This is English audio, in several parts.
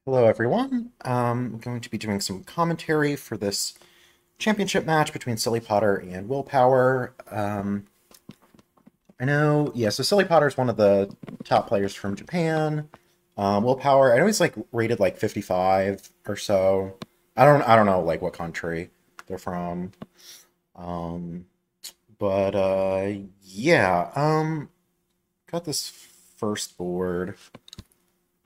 Hello, everyone. I'm going to be doing some commentary for this championship match between Silly Potter and WillPower. I know, yeah, so Silly Potter is one of the top players from Japan. WillPower, I know he's like rated like 55 or so. I don't know like what country they're from. Um, but yeah, got this first board.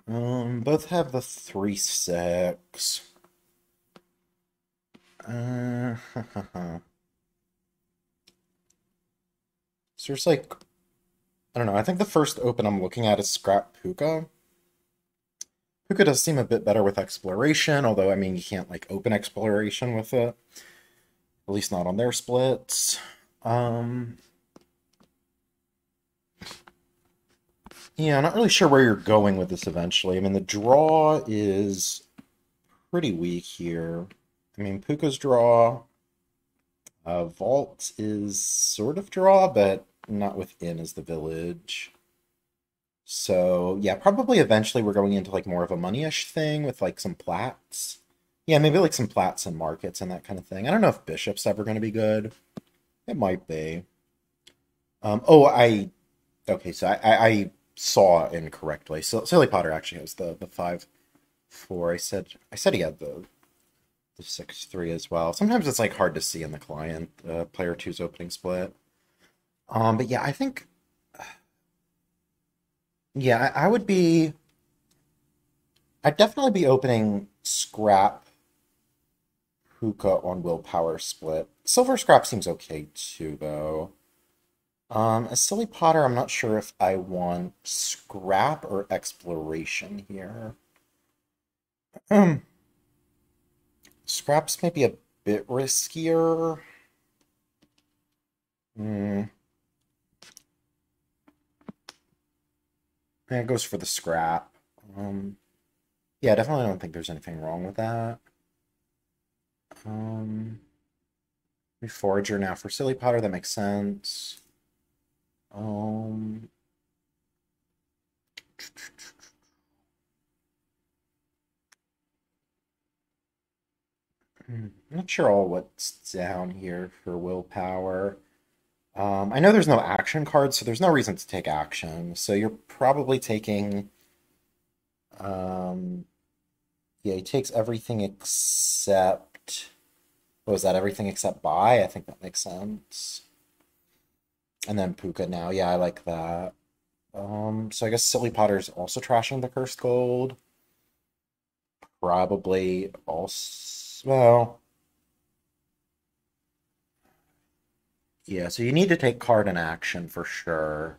Both have the 3-6. Uh, so there's like, I don't know, I think the first open I'm looking at is Scrap Puka. Puka does seem a bit better with exploration, although, I mean, you can't like open exploration with it, at least not on their splits. Um, yeah, not really sure where you're going with this eventually. I mean, the draw is pretty weak here. I mean, Puka's draw, Vault is sort of draw, but not within as the village. So yeah, probably eventually we're going into like more of a money-ish thing with like some plats. Yeah, maybe like some plats and markets and that kind of thing. I don't know if bishop's ever going to be good. It might be. Oh, okay, so I saw incorrectly. So Silly Potter actually has the 5-4. I said he had the 6-3 as well. Sometimes it's like hard to see in the client, player two's opening split. But yeah, I think yeah, I'd definitely be opening Scrap Hookah on Willpower split. Silver Scrap seems okay too, though. As Silly Potter, I'm not sure if I want Scrap or Exploration here. Scrap's maybe a bit riskier. Hmm. Yeah, it goes for the Scrap. Um, yeah, definitely don't think there's anything wrong with that. Um, we Forager now for Silly Potter, that makes sense. Um, I'm not sure all what's down here for Willpower. I know there's no action cards, so there's no reason to take action. So you're probably taking, um, yeah, he takes everything except, what was that? Everything except buy? I think that makes sense. And then Puka now. Yeah, I like that. So I guess Silly Potter's also trashing the Cursed Gold. Probably also, well, yeah, so you need to take card and action for sure.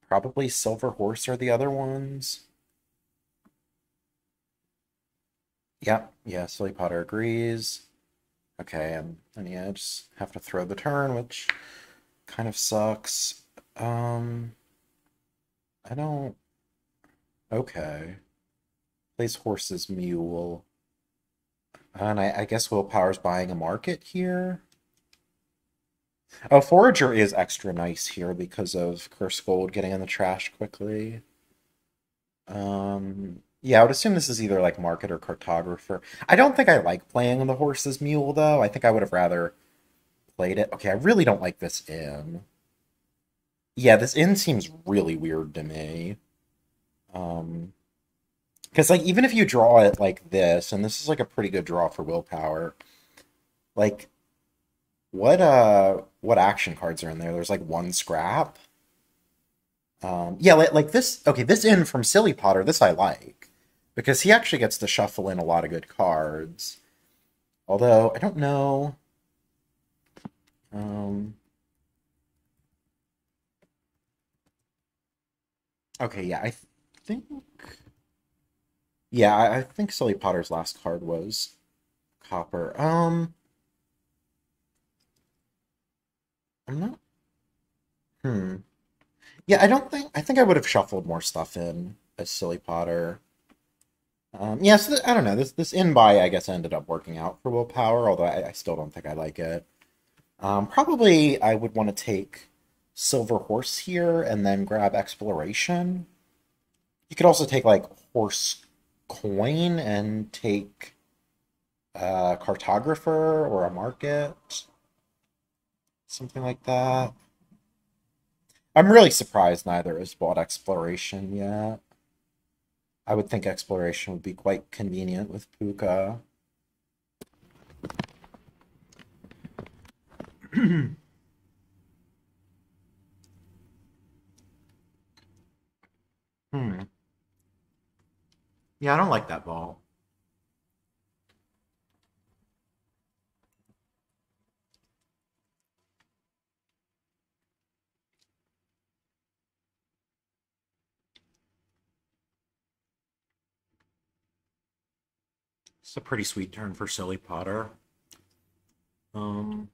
Probably Silver Horse are the other ones. Yep, yeah, Silly Potter agrees. Okay, and yeah, I just have to throw the turn, which kind of sucks. Um, I don't. Okay. Plays Horse's Mule. And I guess Willpower's buying a market here. Oh, Forager is extra nice here because of Curse Gold getting in the trash quickly. Yeah, I would assume this is either like market or cartographer. I don't think I like playing on the Horse's Mule, though. I think I would have rather played it. Okay, I really don't like this inn. Yeah, this inn seems really weird to me. Um, because like even if you draw it like this, and this is like a pretty good draw for Willpower, like what action cards are in there? There's like one scrap. Yeah, like this. Okay, this in from Silly Potter, this I like because he actually gets to shuffle in a lot of good cards. Although I don't know. Um, okay, yeah, I think. Yeah, I think Silly Potter's last card was Copper. I'm not. Hmm. Yeah, I don't think. I think I would have shuffled more stuff in as Silly Potter. Yeah, so I don't know. This in buy I guess ended up working out for Willpower, although I still don't think I like it. Probably I would want to take Silver Horse here and then grab Exploration. You could also take like Horse. coin and take a cartographer or a market, something like that. I'm really surprised neither has bought exploration yet. I would think exploration would be quite convenient with Puka. Hmm. Yeah, I don't like that ball. It's a pretty sweet turn for Silly Potter. Um,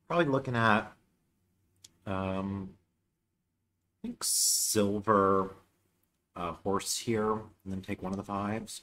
Probably looking at I think silver horse here, and then take one of the fives.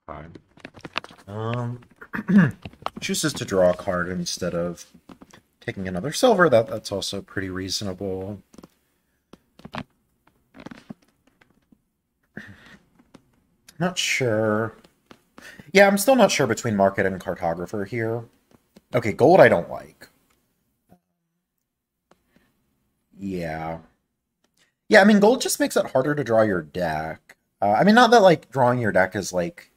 Okay. Um, Chooses to draw a card instead of taking another silver. That's also pretty reasonable. Not sure. Yeah, I'm still not sure between market and cartographer here. Okay, gold I don't like. Yeah. Yeah, I mean, gold just makes it harder to draw your deck. I mean, not that, like, drawing your deck is, like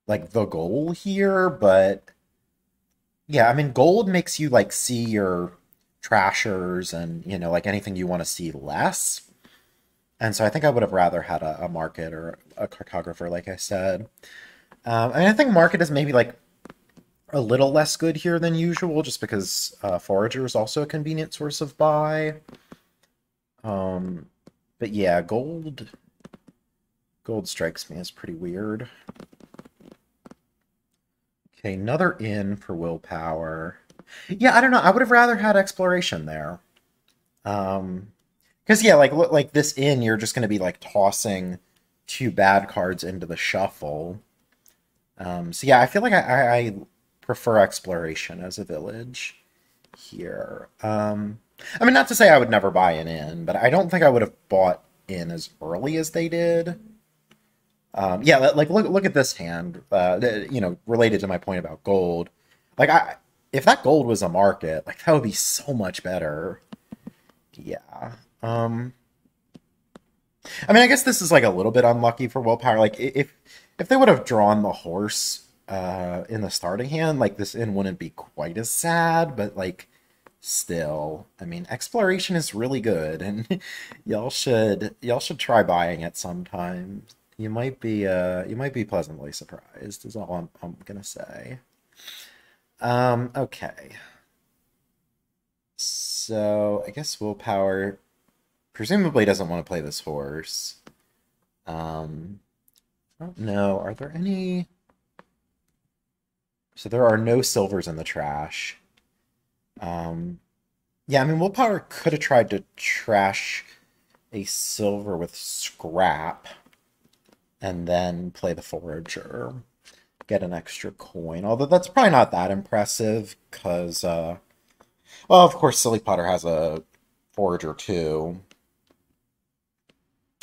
the goal here, but yeah, I mean, gold makes you, like, see your trashers and, you know, like, anything you want to see less. And so I think I would have rather had a market or a cartographer, like I said. And I think market is maybe, like, a little less good here than usual, just because forager is also a convenient source of buy. But yeah, gold strikes me as pretty weird. Okay, another in for willpower. Yeah, I don't know. I would have rather had exploration there. Because yeah, like this in, you're just going to be like tossing two bad cards into the shuffle. So yeah, I feel like I prefer exploration as a village here. I mean, not to say I would never buy an in, but I don't think I would have bought in as early as they did. Yeah, like look at this hand. You know, related to my point about gold. Like if that gold was a market, like that would be so much better. Yeah. I mean, I guess this is like a little bit unlucky for willpower. Like if they would have drawn the horse in the starting hand, like this in wouldn't be quite as sad, but like still, I mean, exploration is really good and y'all should try buying it sometime. You might be pleasantly surprised is all I'm gonna say. Okay. So I guess willpower presumably doesn't want to play this horse. Um, I don't know. Are there any? So there are no silvers in the trash. Um, yeah, I mean, willpower could have tried to trash a silver with scrap and then play the forager, get an extra coin. Although that's probably not that impressive because, well, of course, Silly Potter has a forager too.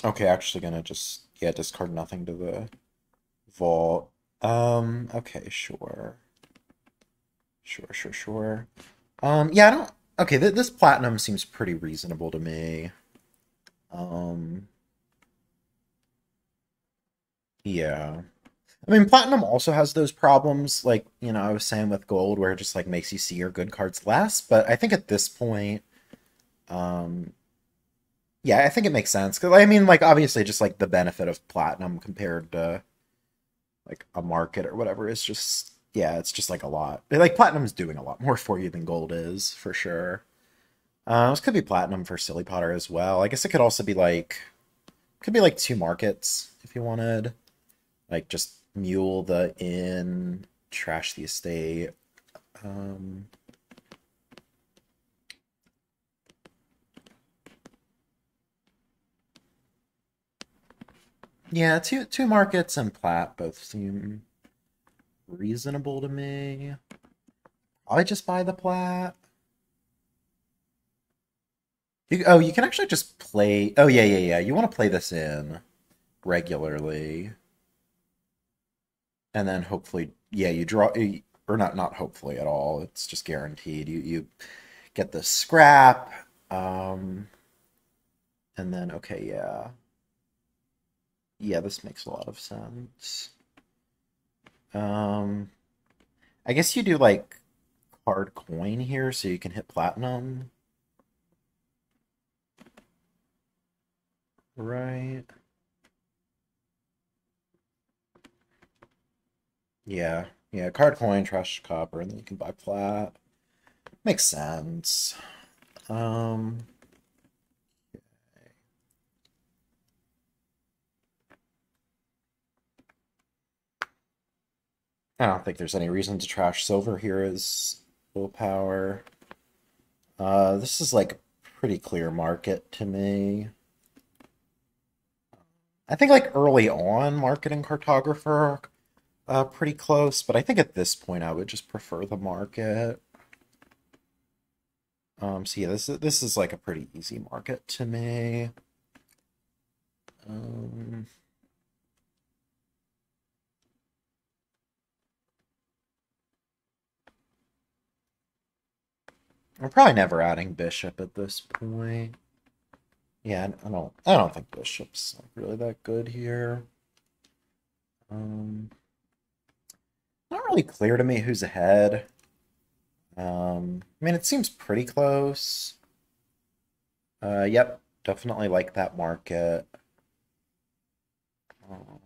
Okay, actually gonna just, yeah, discard nothing to the vault. Okay, sure. Sure. Yeah, I don't, okay, this platinum seems pretty reasonable to me. Um, yeah. I mean, platinum also has those problems, like, you know, I was saying with gold, where it just, like, makes you see your good cards less, but I think at this point, um, yeah, I think it makes sense. Because, I mean, like, obviously, just, like, the benefit of platinum compared to, like, a market or whatever is just, Yeah, it's just like a lot. Like platinum's doing a lot more for you than gold is, for sure. This could be platinum for Silly Potter as well. I guess it could also be like could be like two markets if you wanted. Like just mule the inn, trash the estate. Um, yeah, two markets and plat both seem reasonable to me. I just buy the plat. Oh, you can actually just play. Oh, yeah, yeah, yeah. You want to play this in regularly, and then hopefully, yeah, you draw, or not hopefully at all. It's just guaranteed. You get the scrap, and then okay, yeah, yeah, this makes a lot of sense. Um, I guess you do like hard coin here, so you can hit platinum, right? Yeah, yeah, card coin, trash copper, and then you can buy plat. Makes sense. Um, I don't think there's any reason to trash silver here as willpower. This is like a pretty clear market to me. I think like early on, market and cartographer are pretty close, but I think at this point I would just prefer the market. So yeah, this is like a pretty easy market to me. Um, we're probably never adding bishop at this point. Yeah, I don't think bishop's like really that good here. Um, Not really clear to me who's ahead. I mean, it seems pretty close. Yep, definitely like that market. Um,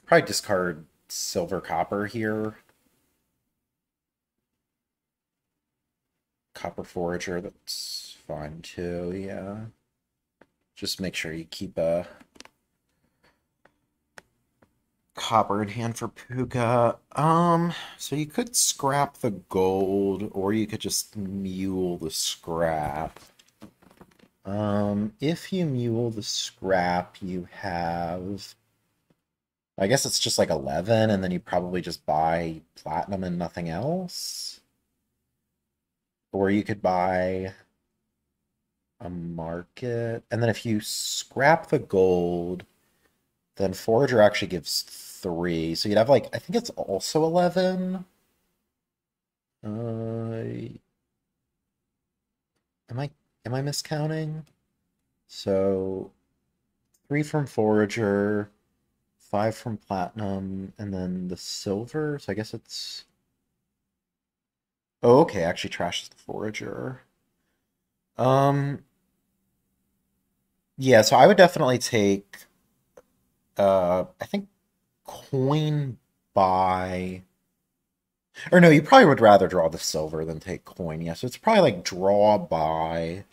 Probably discard silver copper here. Copper forager, that's fine too, yeah. Just make sure you keep a copper in hand for Puka. So you could scrap the gold, or you could just mule the scrap. If you mule the scrap, you have. I guess it's just like 11, and then you probably just buy platinum and nothing else. Or you could buy a market, and then if you scrap the gold, then Forager actually gives 3. So you'd have like, I think it's also 11. Uh, am I am I miscounting? So 3 from Forager, 5 from Platinum, and then the silver. So I guess it's. Oh, okay, actually trashes the Forager. Um, yeah, so I would definitely take I think coin buy. Or no, you probably would rather draw the silver than take coin. Yeah, so it's probably like draw buy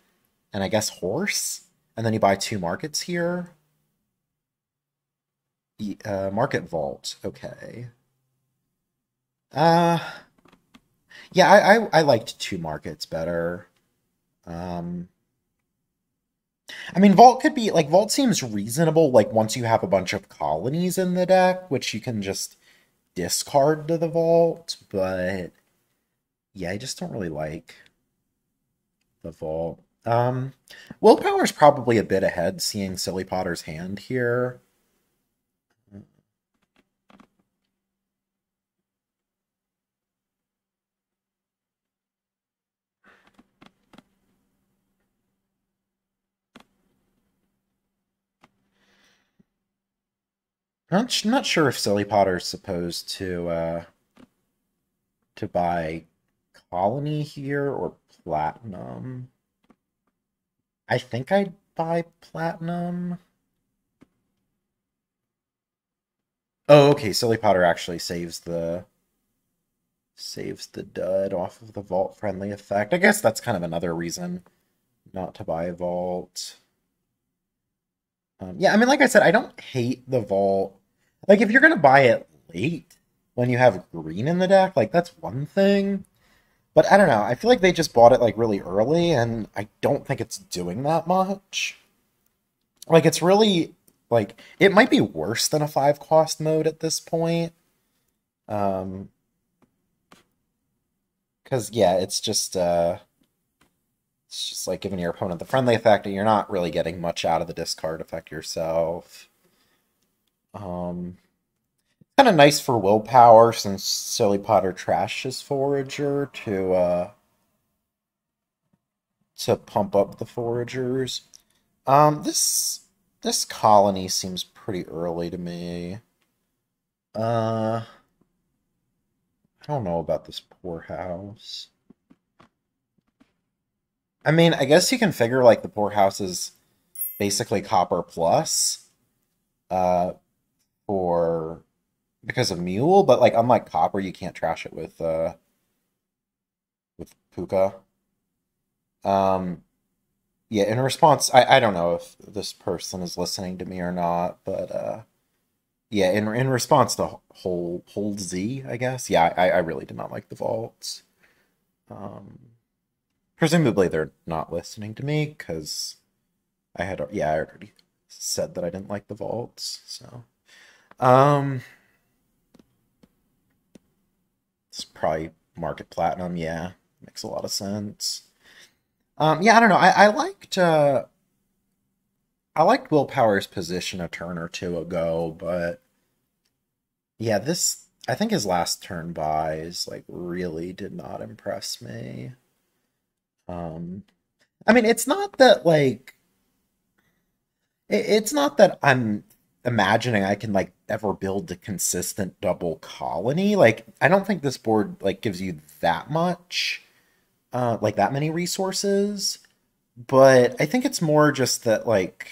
and I guess horse. And then you buy 2 markets here. Market vault. Okay. Uh yeah, I liked 2 markets better. Um I mean, Vault could be like Vault seems reasonable like once you have a bunch of colonies in the deck, which you can just discard to the Vault, but yeah, I just don't really like the Vault. Willpower's probably a bit ahead seeing Silly Potter's hand here. Not sure if Silly Potter's supposed to buy Colony here or Platinum. I think I'd buy platinum. Oh, okay. Silly Potter actually saves the dud off of the vault friendly effect. I guess that's kind of another reason not to buy a vault. Yeah, I mean, like I said, I don't hate the vault. Like, if you're gonna buy it late when you have green in the deck, like that's one thing. But I don't know. I feel like they just bought it like really early, and I don't think it's doing that much. Like, it's really like it might be worse than a 5 cost mode at this point. Um, because yeah, it's just like giving your opponent the friendly effect, and you're not really getting much out of the discard effect yourself. Um, Kind of nice for willpower since Silly Potter trashes Forager to pump up the Foragers. This colony seems pretty early to me. I don't know about this poorhouse. I mean, I guess you can figure like the poorhouse is basically copper plus, uh, for because of Mule, but like unlike copper, you can't trash it with Puka. Um, yeah, in response, I don't know if this person is listening to me or not, but yeah, in response to hold Z, I guess. Yeah, I really did not like the vaults. Um, Presumably they're not listening to me because I already said that I didn't like the vaults. So um, it's probably market platinum. Yeah, makes a lot of sense. Yeah, I don't know. I liked Willpower's position a turn or two ago, but yeah, this I think his last turn buys like really did not impress me. Um, I mean, it's not that I'm imagining I can like ever build a consistent double colony. Like, I don't think this board like gives you that much, like that many resources. But I think it's more just that like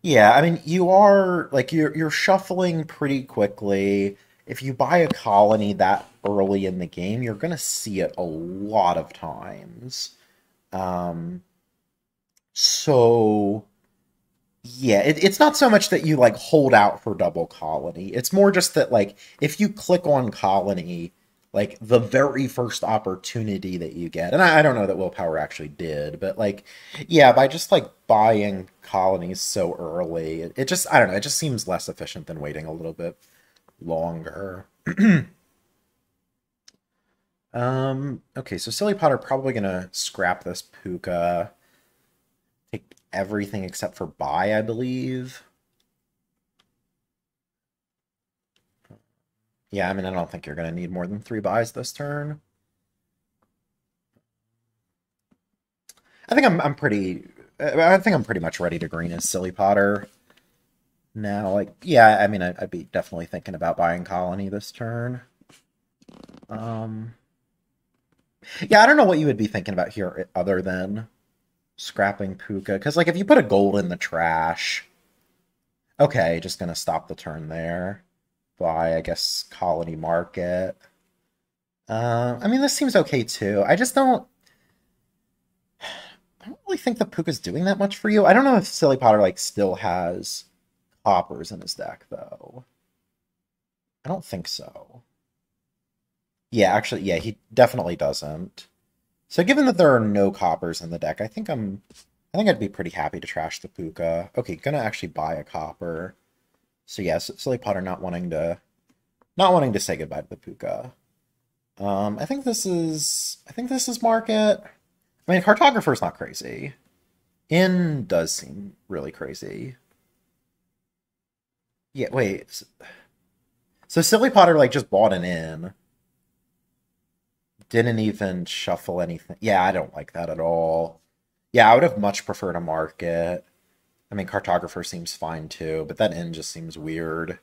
yeah, I mean, you're shuffling pretty quickly. If you buy a colony that early in the game, you're gonna see it a lot of times. Um, so yeah, it's not so much that you like hold out for double colony. It's more just that like if you click on colony, like the very first opportunity that you get, and I don't know that willpower actually did, but like yeah, by just like buying colonies so early, it just I don't know, it just seems less efficient than waiting a little bit longer. Okay, so Silly Potter probably gonna scrap this Puka, take everything except for buy, I believe. Yeah, I mean, I don't think you're going to need more than 3 buys this turn. I think I think I'm pretty much ready to green as Silly Potter now. Like, yeah, I mean, I'd be definitely thinking about buying Colony this turn. Um, yeah, I don't know what you would be thinking about here other than scrapping Puka. Because, like, if you put a gold in the trash, okay, just going to stop the turn there. Buy, I guess, Colony Market. I mean, this seems okay too. I don't really think the Puka's doing that much for you. I don't know if Silly Potter like still has coppers in his deck though. I don't think so. Yeah, actually, yeah, he definitely doesn't. So given that there are no coppers in the deck, I think I'd be pretty happy to trash the Puka. Okay, gonna actually buy a copper. So yes, Silly Potter not wanting to say goodbye to the Puka. I think this is market. I mean, cartographer's not crazy. In does seem really crazy. Yeah, wait. So Silly Potter like just bought an inn. Didn't even shuffle anything. Yeah, I don't like that at all. Yeah, I would have much preferred a market. I mean, cartographer seems fine too, but that inn just seems weird.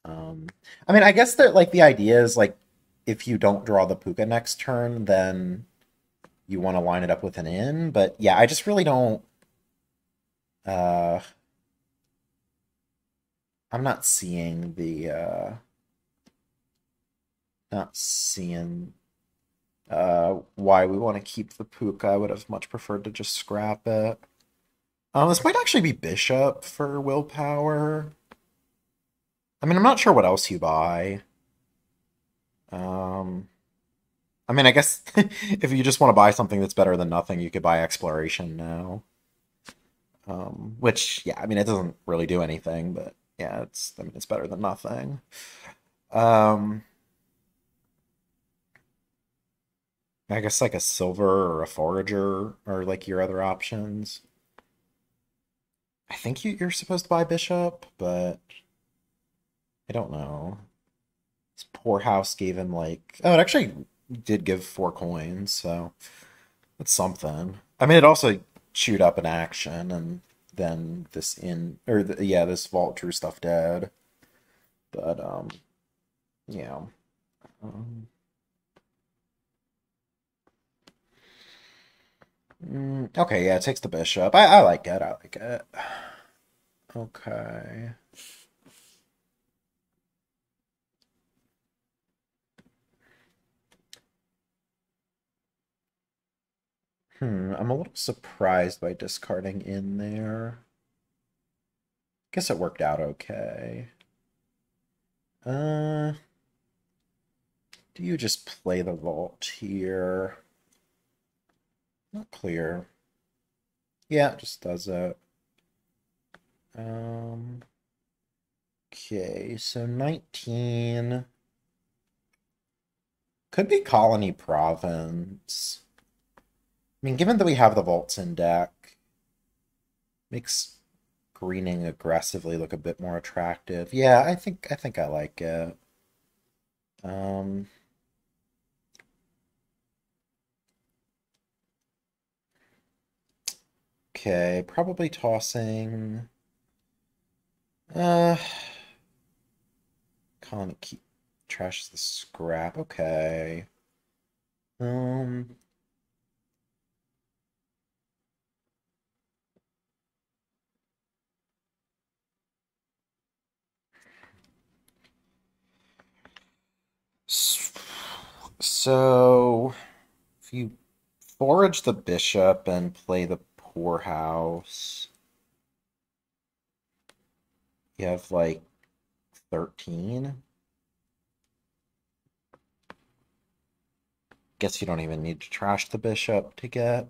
Um, I mean, I guess that like the idea is like if you don't draw the Puka next turn, then you want to line it up with an in, but yeah, I just really don't. Uh, I'm not seeing the not seeing why we want to keep the Puka. I would have much preferred to just scrap it. This might actually be Bishop for willpower. I mean, I'm not sure what else you buy. Um, I mean, I guess if you just want to buy something that's better than nothing, you could buy Exploration now. Which, yeah, I mean, it doesn't really do anything, but yeah, I mean, it's better than nothing. Um, I guess like a Silver or a Forager are like your other options. I think you're supposed to buy Bishop, but I don't know. His poor house gave him like, oh, it actually did give 4 coins, so that's something. I mean, it also chewed up an action, and then yeah, this vault drew stuff dead. But yeah. Um, okay, yeah, it takes the bishop. I like it. I like it. Okay. I'm a little surprised by discarding in there. Guess it worked out okay. Uh, do you just play the vault here? Not clear. Yeah, it just does it. Um, okay, so 19 could be Colony Province. I mean, given that we have the vaults in deck, makes greening aggressively look a bit more attractive. Yeah, I think I like it. Um, okay, probably tossing. Uh, Colony keep trash the scrap. Okay. Um, so if you forage the bishop and play the poorhouse, you have like 13. Guess you don't even need to trash the bishop to get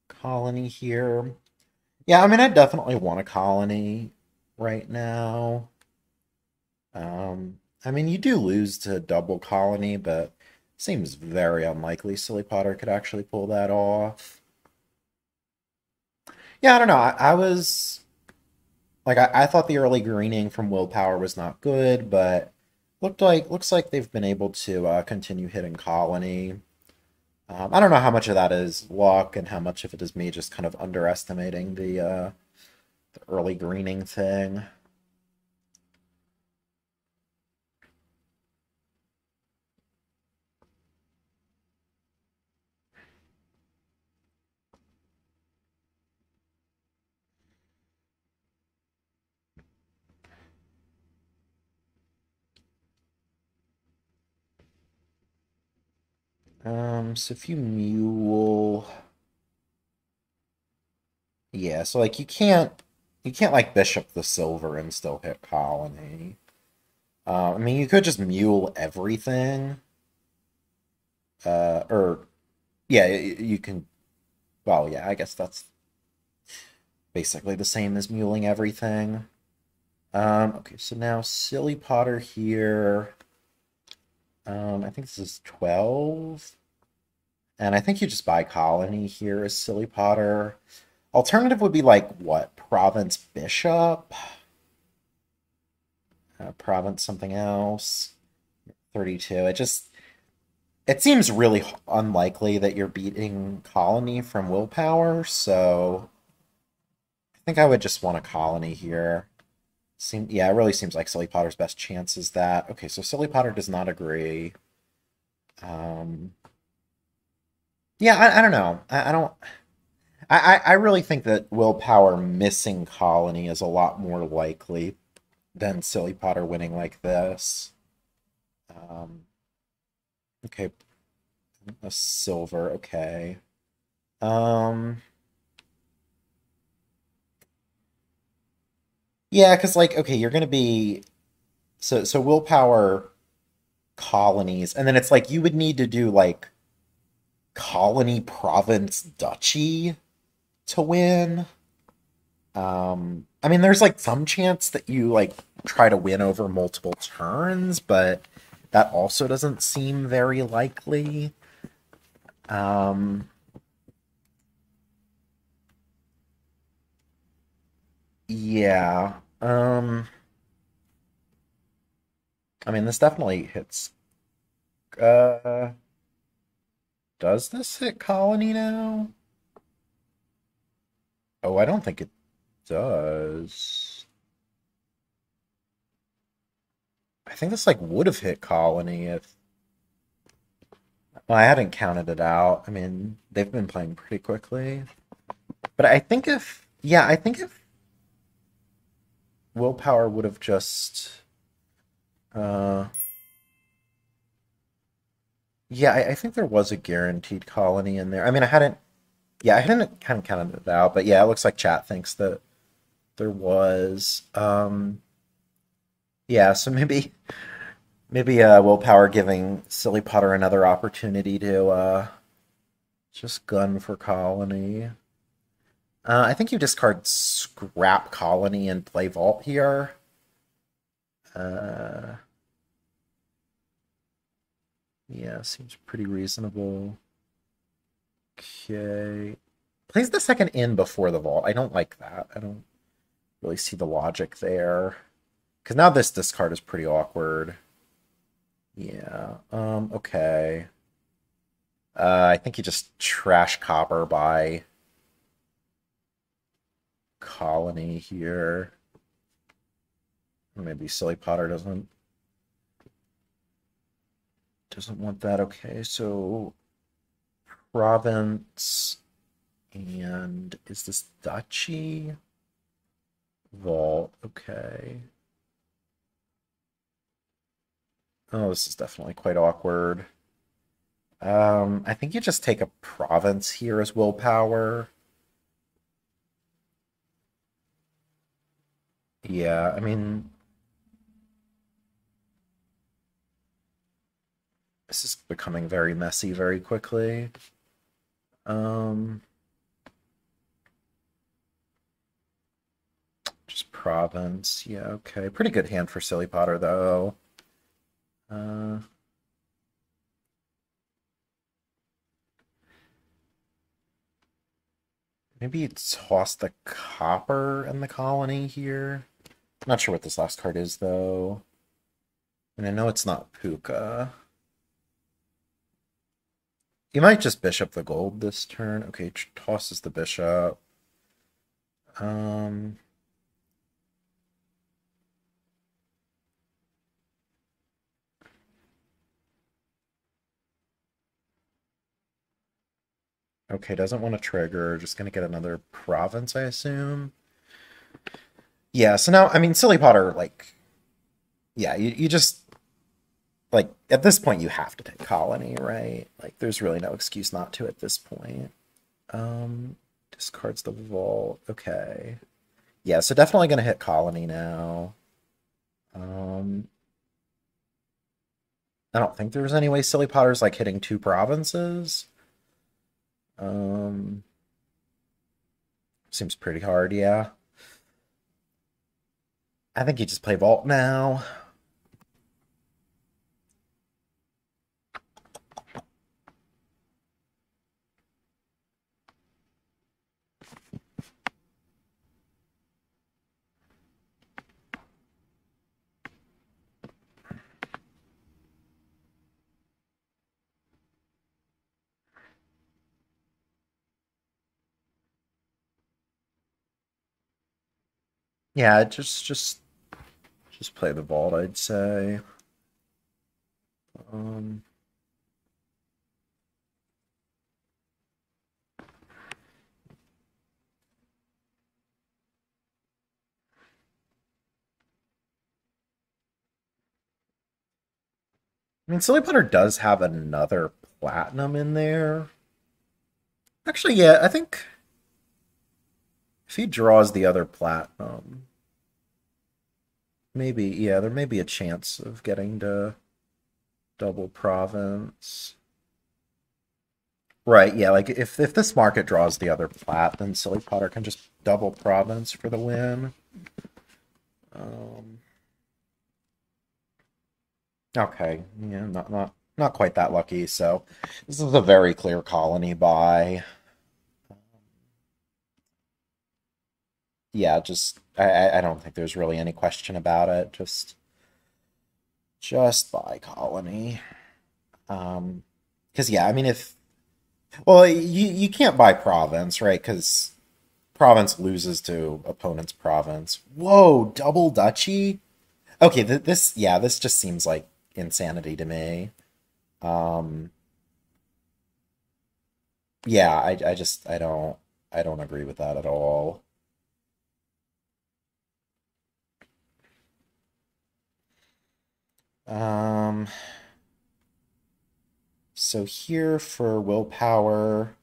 colony here. Yeah, I mean, I definitely want a colony right now. I mean, you do lose to double colony, but seems very unlikely Silly Potter could actually pull that off. Yeah, I don't know. I was like, I thought the early greening from Willpower was not good, but looks like they've been able to continue hitting colony. I don't know how much of that is luck and how much of it is me just kind of underestimating the early greening thing. So if you mule, yeah, so like you can't like bishop the silver and still hit colony. I mean, you could just mule everything, or yeah, you can. Well, yeah, I guess that's basically the same as muling everything. Okay, so now Silly Potter here. I think this is 12. And I think you just buy Colony here as Silly Potter. Alternative would be like, what? Province Bishop? Province something else? 32. It seems really unlikely that you're beating Colony from Willpower, so I think I would just want a Colony here. Yeah, it really seems like Silly Potter's best chance is that. Okay, so Silly Potter does not agree. Um, Yeah, I don't know. I don't. I really think that willpower missing colony is a lot more likely than Silly Potter winning like this. Um, okay, a silver. Okay. Um, yeah, because like, okay, you're gonna be so willpower colonies, and then it's like you would need to do like colony, province, duchy to win. I mean, there's like some chance that you like try to win over multiple turns, but that also doesn't seem very likely. Um, yeah. I mean, this definitely hits. Uh, does this hit colony now? Oh, I don't think it does. I think this like would have hit colony if. Well, I hadn't counted it out. I mean, they've been playing pretty quickly. But I think if, yeah, I think if willpower would have just, uh, yeah, I think there was a guaranteed colony in there. I mean, yeah, I hadn't kind of counted it out, but yeah, it looks like chat thinks that there was. Yeah, so maybe willpower giving Silly Potter another opportunity to just gun for colony. I think you discard scrap colony and play vault here. Uh, yeah, seems pretty reasonable. Okay. Plays the second in before the vault. I don't like that. I don't really see the logic there. Because now this discard is pretty awkward. Yeah. Okay. I think you just trash copper by colony here. Maybe Silly Potter doesn't want that. Okay, so province and is this duchy? Vault. Okay. Oh, this is definitely quite awkward. I think you just take a province here as willpower. Yeah, I mean, this is becoming very messy very quickly. Um, just province. Yeah, okay. Pretty good hand for Silly Potter, though. Uh, maybe toss the copper in the colony here. Not sure what this last card is, though. And I know it's not Puka. You might just bishop the gold this turn. Okay, tosses the bishop. Um, okay, doesn't want to trigger. Just gonna get another province, I assume. Yeah, so now, I mean, Silly Potter, like, yeah, you just, like, at this point, you have to take Colony, right? Like, there's really no excuse not to at this point. Discards the Vault. Okay. Yeah, so definitely gonna hit Colony now. Um, I don't think there's any way Silly Potter's, like, hitting two provinces. Um, seems pretty hard, yeah. I think you just play Vault now. Yeah, just play the Vault, I'd say. Um, I mean, Silly Potter does have another platinum in there. Actually, yeah, I think if he draws the other platinum, maybe, yeah, there may be a chance of getting to double province. Right, yeah, like if this market draws the other plat, then Silly Potter can just double province for the win. Um, okay, yeah, not quite that lucky. So this is a very clear colony buy. Yeah, just I don't think there's really any question about it. Just buy colony. Because yeah, I mean if well you can't buy province, right? Because province loses to opponent's province. Whoa, double duchy? Okay, this yeah, this just seems like insanity to me. Um, yeah, I just I don't agree with that at all. Um, so here for willpower,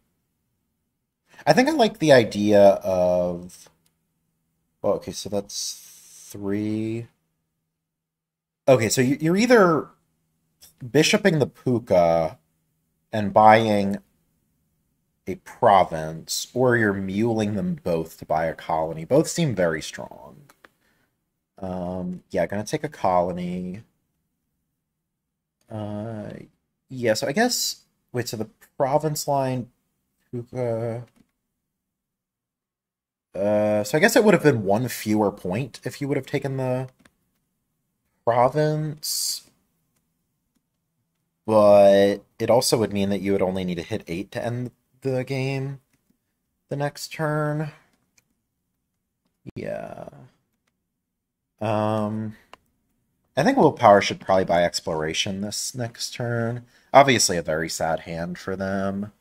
I think I like the idea of well, okay, so that's three. Okay, so you're either bishoping the puka and buying a province, or you're muling them both to buy a colony. Both seem very strong. Yeah, gonna take a colony. Uh, yeah, so I guess wait, so the province line, Puka. So I guess it would have been one fewer point if you would have taken the province, but it also would mean that you would only need to hit 8 to end the game the next turn. Yeah. Um, I think Willpower should probably buy Exploration this next turn. Obviously, a very sad hand for them.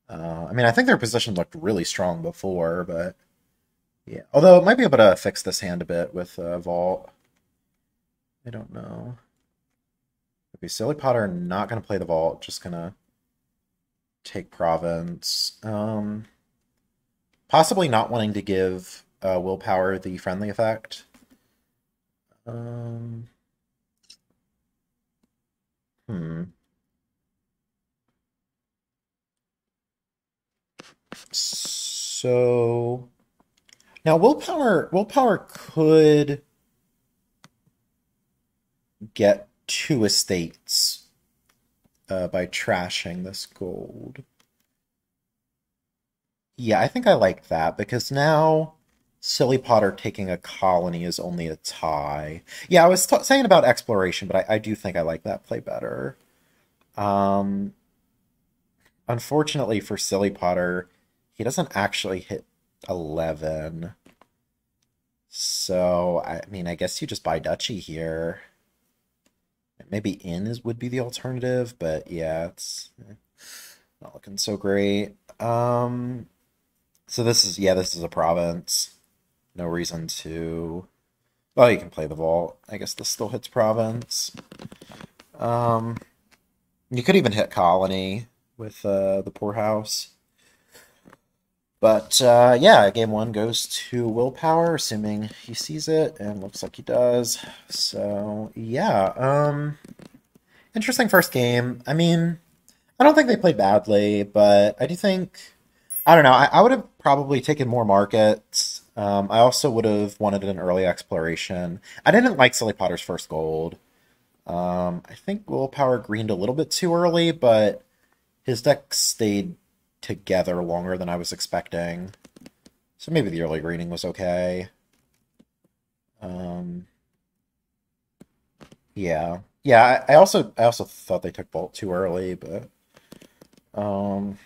I mean, I think their position looked really strong before, but yeah. Although it might be able to fix this hand a bit with Vault. I don't know. Okay, Silly Potter not going to play the Vault, just going to take Province. Possibly not wanting to give Willpower the friendly effect. Um, hmm. So now willpower could get 2 estates by trashing this gold. Yeah, I think I like that because now Silly Potter taking a colony is only a tie. Yeah, I was saying about exploration, but I do think I like that play better. Um, Unfortunately for Silly Potter, he doesn't actually hit 11. So, I mean, I guess you just buy Duchy here. Maybe in is would be the alternative, but yeah, it's not looking so great. So this is yeah, this is a province. No reason to. Well, you can play the vault. I guess this still hits province. Um, you could even hit colony with the poorhouse. But yeah, game one goes to willpower, assuming he sees it, and looks like he does. So yeah, interesting first game. I mean, I don't think they played badly, but I do think I don't know. I would have probably taken more markets. I also would have wanted an early exploration. I didn't like Silly Potter's first gold. I think Willpower greened a little bit too early, but his deck stayed together longer than I was expecting. So maybe the early greening was okay. Um, yeah. Yeah, I also thought they took Bolt too early, but um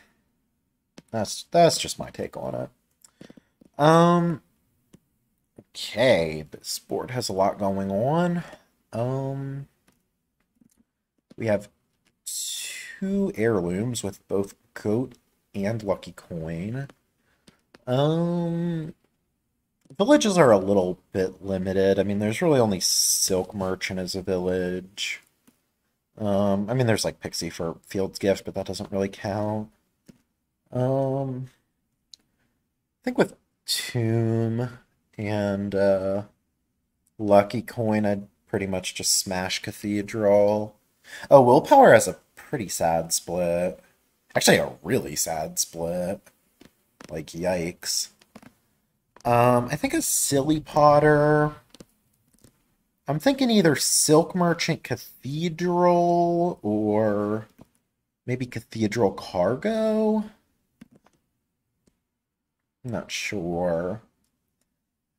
that's just my take on it. Um okay, this board has a lot going on. Um we have 2 heirlooms with both goat and lucky coin. Um, Villages are a little bit limited. I mean, there's really only Silk Merchant as a village. I mean, there's like Pixie for Field's Gift, but that doesn't really count. I think with Tomb and Lucky Coin, I'd pretty much just smash Cathedral. Oh, Willpower has a pretty sad split. Actually, a really sad split. Like, yikes. I think a Silly Potter. I'm thinking either Silk Merchant Cathedral or maybe Cathedral Cargo. I'm not sure.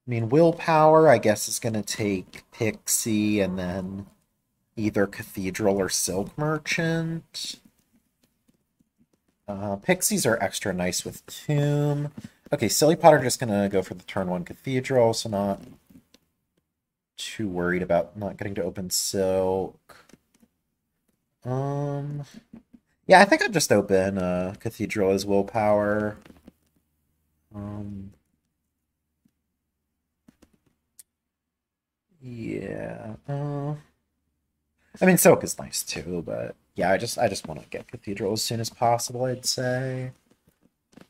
I mean, Willpower, I guess, is going to take Pixie and then either Cathedral or Silk Merchant. Pixies are extra nice with Tomb. Okay, Silly Potter just going to go for the turn 1 Cathedral, so not too worried about not getting to open Silk. Yeah, I think I'd just open Cathedral as Willpower. Yeah. I mean, Silk is nice too, but yeah, I just want to get Cathedral as soon as possible, I'd say.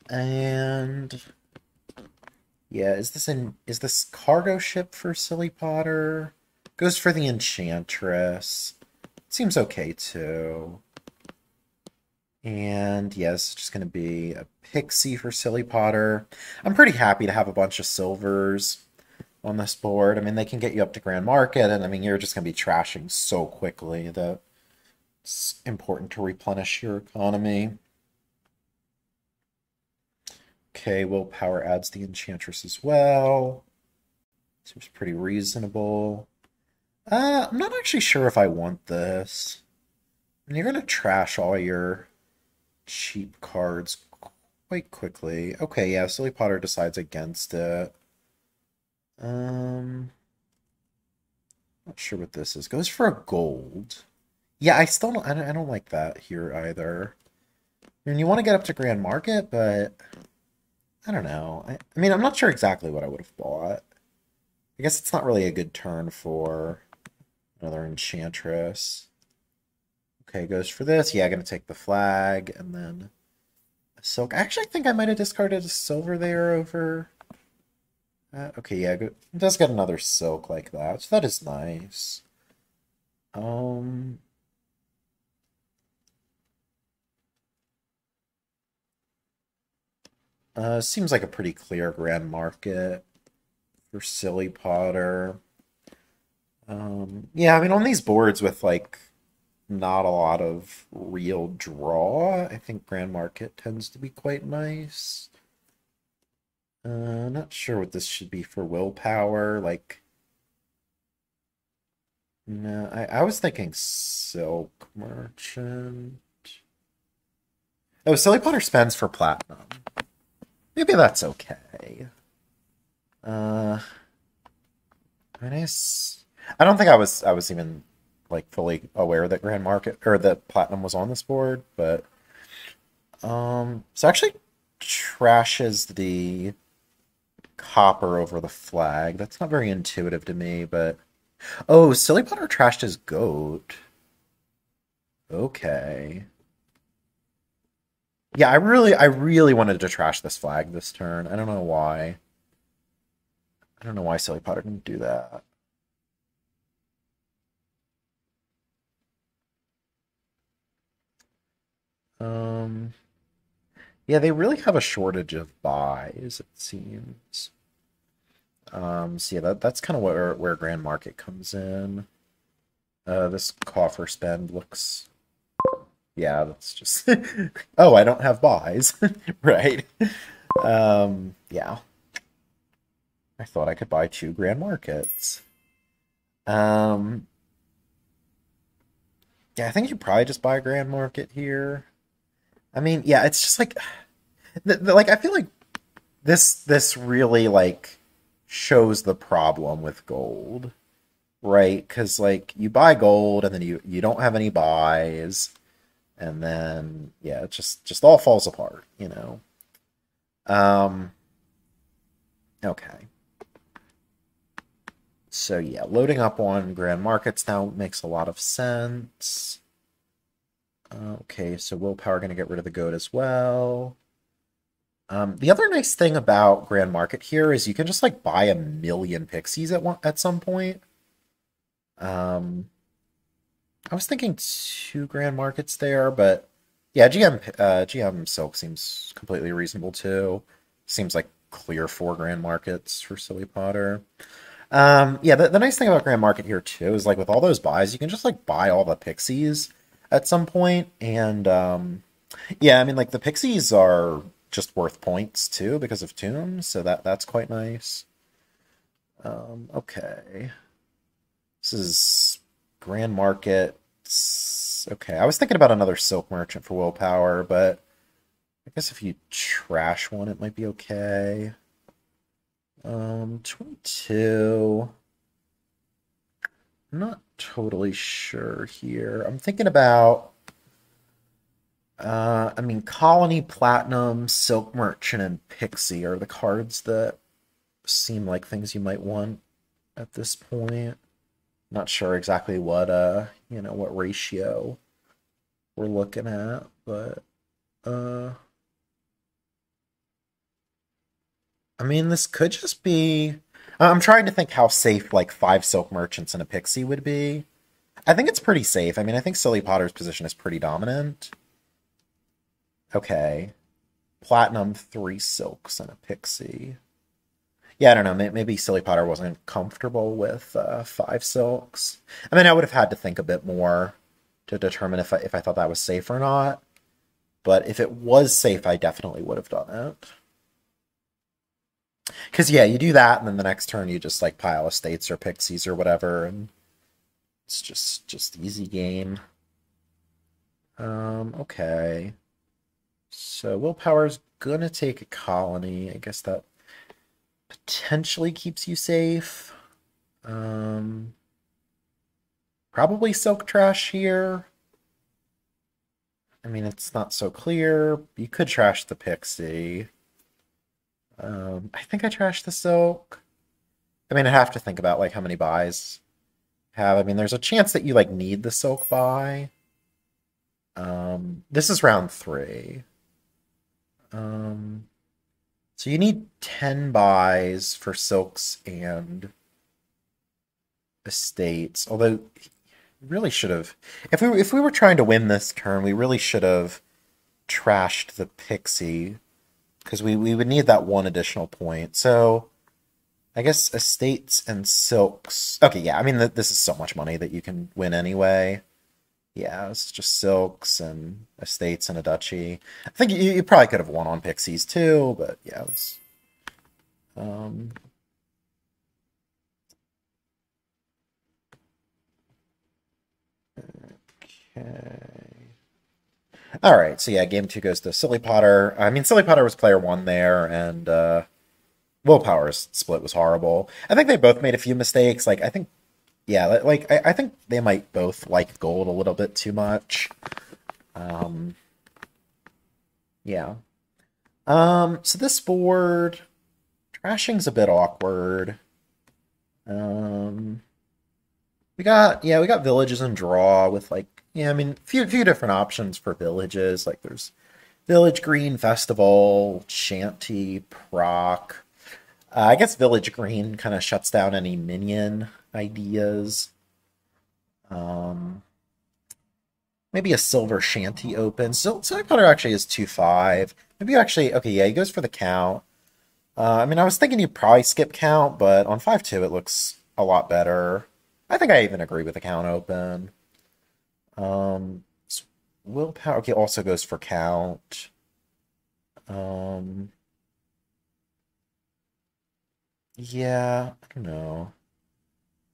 And yeah, is this cargo ship for Silly Potter? Goes for the Enchantress. Seems okay too. And yes, it's just gonna be a Pixie for Silly Potter. I'm pretty happy to have a bunch of silvers on this board. I mean, they can get you up to Grand Market, and I mean, you're just going to be trashing so quickly that it's important to replenish your economy. Okay, Willpower adds the Enchantress as well. Seems pretty reasonable. I'm not actually sure if I want this. And you're going to trash all your cheap cards quite quickly. Okay, yeah, Silly Potter decides against it. Not sure what this is. Goes for a gold. Yeah, I still don't. I don't like that here either. I mean, you want to get up to Grand Market, but I don't know. I mean, I'm not sure exactly what I would have bought. I guess it's not really a good turn for another Enchantress. Okay, goes for this. Yeah, gonna take the flag and then a silk. I actually think I might have discarded a silver there over. Okay, yeah, it does get another silk like that, so that is nice. Seems like a pretty clear Grand Market for Silly Potter. Yeah, I mean, on these boards with, like, not a lot of real draw, I think Grand Market tends to be quite nice. Not sure what this should be for Willpower, like... No, I was thinking Silk Merchant. Oh, Silly Potter spends for Platinum. Maybe that's okay. I don't think I was even like fully aware that Grand Market or that Platinum was on this board, but so actually trashes the copper over the flag. That's not very intuitive to me, but oh, Silly Potter trashed his goat. Okay. Yeah, I really wanted to trash this flag this turn. I don't know why. I don't know why Silly Potter didn't do that. Um, yeah, they really have a shortage of buys, it seems. So yeah, that's kind of where Grand Market comes in. This coffer spend looks, yeah, that's just, oh, I don't have buys, right? Yeah. I thought I could buy 2 Grand Markets. Um, yeah, I think you probably just buy a Grand Market here. I mean, yeah, it's just like, like I feel like this really like shows the problem with gold, right? Because like you buy gold and then you don't have any buys, and then yeah, it just all falls apart, you know. Um, okay. So yeah, loading up on Grand Markets now makes a lot of sense. Okay, so willpower going to get rid of the goat as well. The other nice thing about Grand Market here is you can just like buy a million pixies at some point. Um, I was thinking 2 Grand Markets there, but yeah, GM Silk seems completely reasonable too. Seems like clear 4 Grand Markets for Silly Potter. Yeah, the nice thing about Grand Market here too is like with all those buys, you can just like buy all the pixies at some point, and yeah, I mean like the pixies are just worth points too because of tombs, so that's quite nice. Okay, this is Grand Market. Okay, I was thinking about another Silk Merchant for willpower, but I guess if you trash one, it might be okay. 22. I'm not totally sure here. I'm thinking about, I mean, Colony, Platinum, Silk Merchant, and Pixie are the cards that seem like things you might want at this point. Not sure exactly what, what ratio we're looking at, but, I mean, this could just be. I'm trying to think how safe like 5 Silk Merchants and a Pixie would be. I think it's pretty safe. I mean, I think Silly Potter's position is pretty dominant. Okay. Platinum, 3 Silks, and a Pixie. Yeah, I don't know. Maybe Silly Potter wasn't comfortable with 5 Silks. I mean, I would have had to think a bit more to determine if I thought that was safe or not. But if it was safe, I definitely would have done it. Because, yeah, you do that, and then the next turn you just, like, pile estates or pixies or whatever, and it's just easy game. Okay. So willpower's gonna take a colony. I guess that potentially keeps you safe. Um, Probably Silk Trash here. I mean, it's not so clear. You could trash the Pixie. I think I trashed the Silk. I mean, I have to think about like how many buys have. I mean, there's a chance that you like need the Silk buy. This is round 3. Um, so you need 10 buys for Silks and Estates. Although, really should have. If we were trying to win this turn, we really should have trashed the Pixie because we would need that one additional point. So I guess Estates and Silks. Okay, yeah. I mean, this is so much money that you can win anyway. Yeah, it's just Silks and Estates and a Duchy. I think you probably could have won on Pixies too, but yeah, it was, um, okay. All right, so yeah, game 2 goes to Silly Potter. I mean, Silly Potter was player 1 there, and Willpower's split was horrible. I think they both made a few mistakes. Like, I think, yeah, I think they might both like gold a little bit too much. Um, yeah. So this board, trashing's a bit awkward. Um, we got villages and draw with like, yeah, I mean, few different options for villages. Like there's Village Green Festival, Shanty, Proc. I guess Village Green kind of shuts down any minion ideas. Um, Maybe a Silver Shanty open. So Silly Potter actually is 2-5. Maybe actually, okay, yeah, he goes for the count. I mean, I was thinking you'd probably skip count, but on 5-2 it looks a lot better. I think I even agree with the count open. Um, Willpower, okay, also goes for count. Um, yeah, I don't know.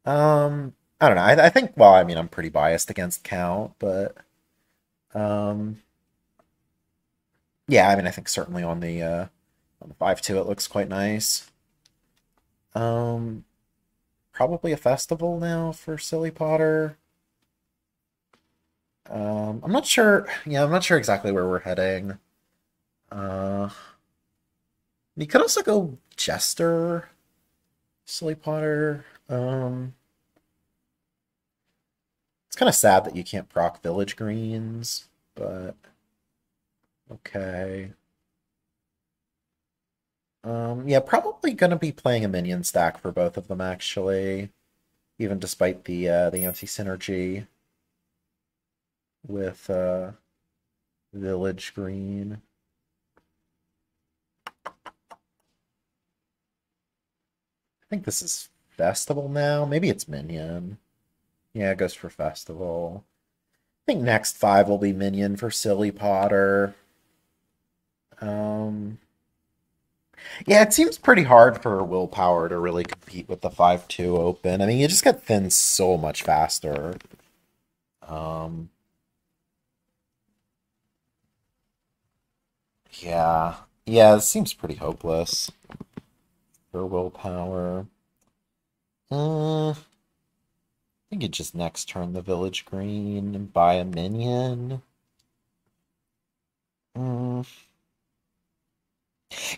I don't know. I think, well, I mean, I'm pretty biased against count, but um, yeah, I mean, I think certainly on the 5-2 it looks quite nice. Um, Probably a festival now for Silly Potter. I'm not sure. Yeah, I'm not sure exactly where we're heading. Uh, you could also go Jester, Silly Potter. It's kind of sad that you can't proc Village Greens, but okay. Yeah, probably gonna be playing a minion stack for both of them actually, even despite the anti-synergy with Village Green. I think this is Festival now. Maybe it's Minion. Yeah, it goes for Festival. I think next 5 will be Minion for Silly Potter. Yeah, it seems pretty hard for Willpower to really compete with the 5-2 open. I mean, you just get thin so much faster. Um, yeah. Yeah, it seems pretty hopeless for Willpower. I think you just next turn the Village Green and buy a minion. Mm.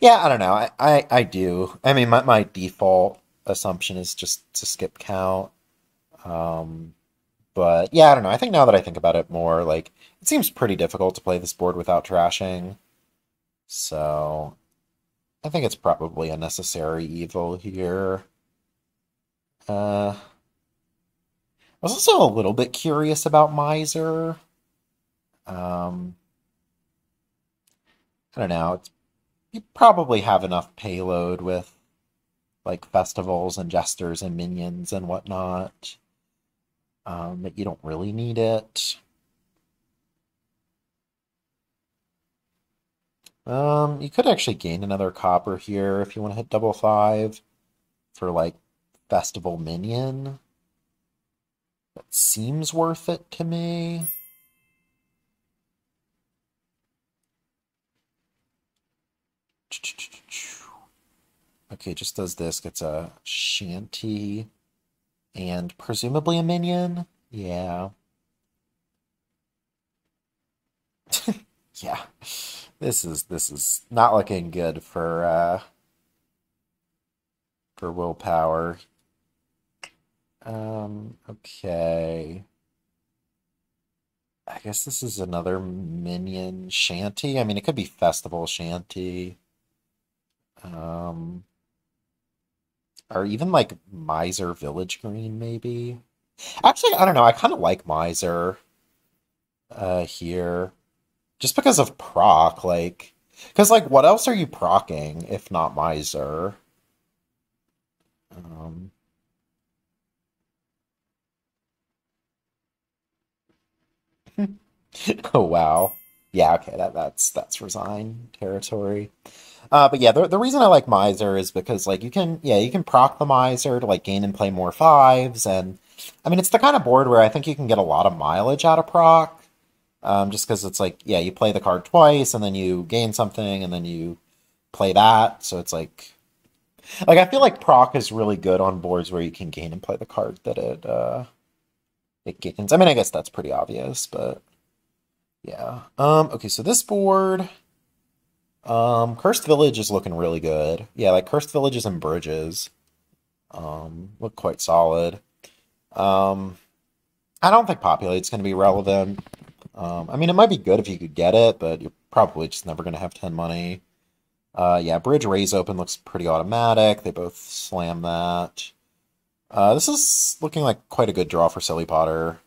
Yeah, I don't know. I do. I mean, my default assumption is just to skip count. Um, but yeah, I don't know. I think now that I think about it more, like it seems pretty difficult to play this board without trashing. So I think it's probably a necessary evil here. I was also a little bit curious about Miser. Um, I don't know. You probably have enough payload with like festivals and jesters and minions and whatnot, that you don't really need it. You could actually gain another copper here if you want to hit double 5 for like festival minion. That seems worth it to me. Okay, just does this, gets a shanty and presumably a minion. Yeah. Yeah. This is not looking good for Willpower. Okay. I guess this is another minion shanty. I mean, it could be festival shanty. Um, or even like Miser Village Green, maybe. Actually, I don't know. I kind of like Miser here. Just because of proc, like, because like, what else are you procking if not Miser? Um, oh wow, yeah, okay, that's resign territory. But yeah, the reason I like Miser is because like you can proc the Miser to like gain and play more 5s, and I mean it's the kind of board where I think you can get a lot of mileage out of proc. Just because it's like, yeah, you play the card twice and then you gain something and then you play that. So it's like I feel like proc is really good on boards where you can gain and play the card that it gains. I mean, I guess that's pretty obvious, but yeah. Okay, so this board, Cursed Village is looking really good. Yeah, like Cursed Villages and Bridges, look quite solid. Um, I don't think Populate's going to be relevant. I mean, it might be good if you could get it, but you're probably just never going to have 10 money. Yeah, Bridge Raise Open looks pretty automatic. They both slam that. This is looking like quite a good draw for Silly Potter.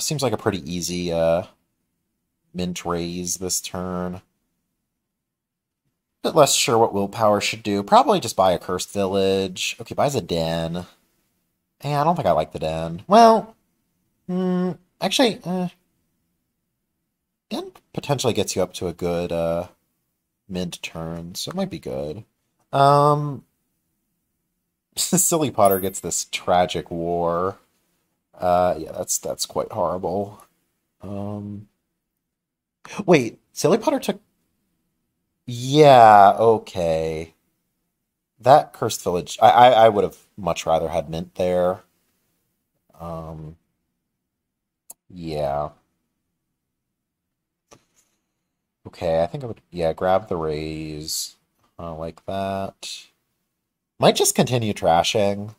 Seems like a pretty easy mint raise this turn. Bit less sure what Willpower should do. Probably just buy a Cursed Village. Okay, buys a Den. I don't think I like the Den. Well, actually, Den potentially gets you up to a good mid turn, so it might be good. Um, Silly Potter gets this tragic war. Yeah, that's quite horrible. Um, wait, Silly Potter took. Yeah, okay. That Cursed Village, I would have much rather had Mint there. Um, yeah. Okay, I think I would, yeah, grab the raise. Like that. Might just continue trashing.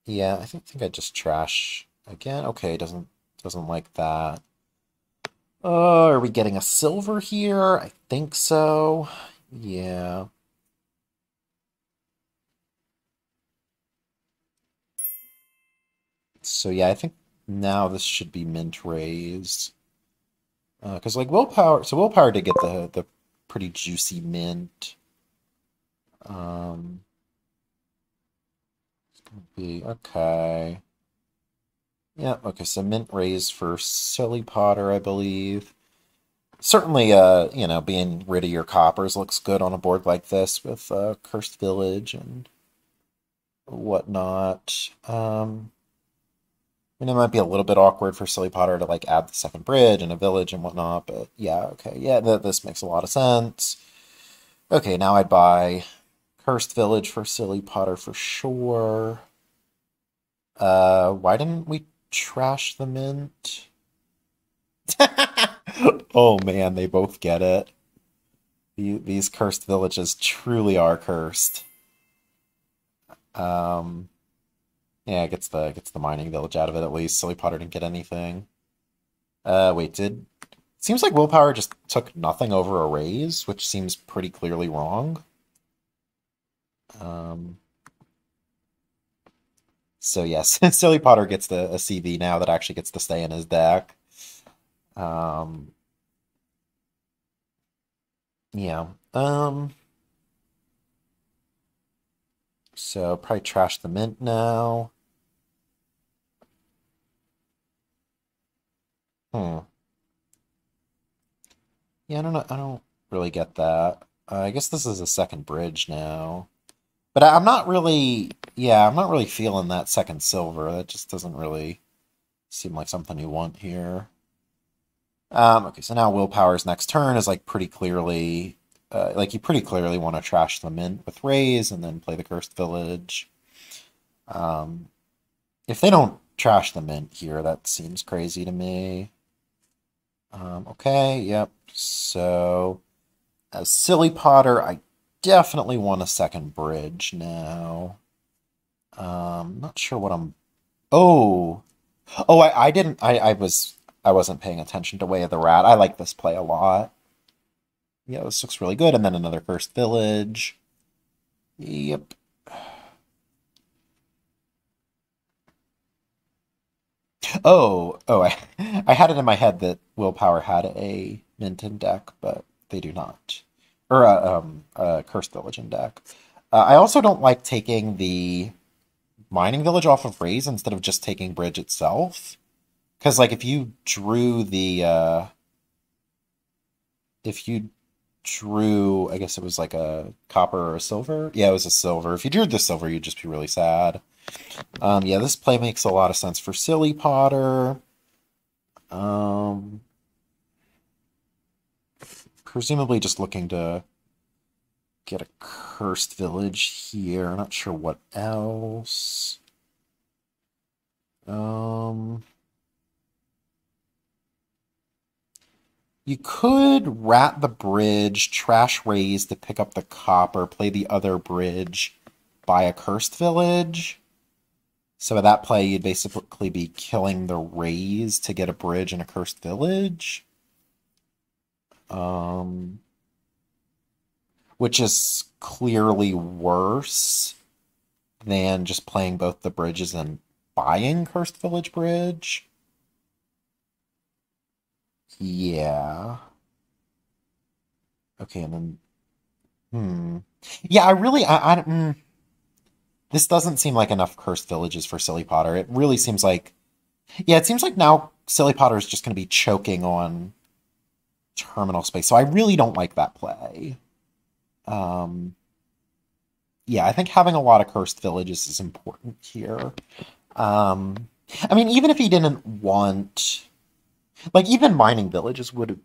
Yeah, I think I just trash again. Okay, doesn't Doesn't like that. Are we getting a silver here? I think so. Yeah. So yeah, I think now this should be mint raised. Because like willpower, so willpower did get the pretty juicy mint. Um, it's gonna be okay. Yeah, okay, so mint raised for Silly Potter, I believe. Certainly, you know, being rid of your coppers looks good on a board like this with Cursed Village and whatnot. And it might be a little bit awkward for Silly Potter to like add the second bridge and a village and whatnot, but yeah, okay, yeah, this makes a lot of sense. Okay, now I'd buy Cursed Village for Silly Potter for sure. Why didn't we trash the mint? Oh man, they both get it. These cursed villages truly are cursed. Um, yeah, gets the mining village out of it at least. Silly Potter didn't get anything. Wait, did seems like willpower just took nothing over a raise, which seems pretty clearly wrong. Um, so yes, Silly Potter gets a CV now that actually gets to stay in his deck. Um, yeah. So probably trash the mint now. Hmm. Yeah, I don't know. I don't really get that. I guess this is a second bridge now. But I'm not really, yeah, I'm not really feeling that second silver. That just doesn't really seem like something you want here. Okay, so now Willpower's next turn is like pretty clearly, like you pretty clearly want to trash the mint with Raise and then play the Cursed Village. Um, if they don't trash the mint here, that seems crazy to me. Okay, yep. So as Silly Potter, I definitely want a second bridge now. Not sure what I'm. Oh, oh, I didn't. I wasn't paying attention to Way of the Rat. I like this play a lot. Yeah, this looks really good. And then another Cursed Village. Yep. I had it in my head that Willpower had a mint in deck, but they do not. Or a Cursed Village in deck. I also don't like taking the mining village off of Raise instead of just taking bridge itself. Because like if you drew, I guess it was like a copper or a silver. Yeah, it was a silver. If you drew the silver, you'd just be really sad. Yeah, this play makes a lot of sense for Silly Potter. Um, Presumably just looking to get a cursed village here. Not sure what else. You could rat the bridge, trash Raise to pick up the copper, play the other bridge, buy a cursed village. So with that play, you'd basically be killing the Raise to get a bridge and a cursed village. Which is clearly worse than just playing both the bridges and buying Cursed Village Bridge. Yeah. Okay, and then yeah, this doesn't seem like enough Cursed Villages for Silly Potter. It really seems like yeah, it seems like now Silly Potter is just going to be choking on terminal space. So I really don't like that play. Yeah, I think having a lot of Cursed Villages is important here. I mean, even if he didn't want, like, even mining villages would have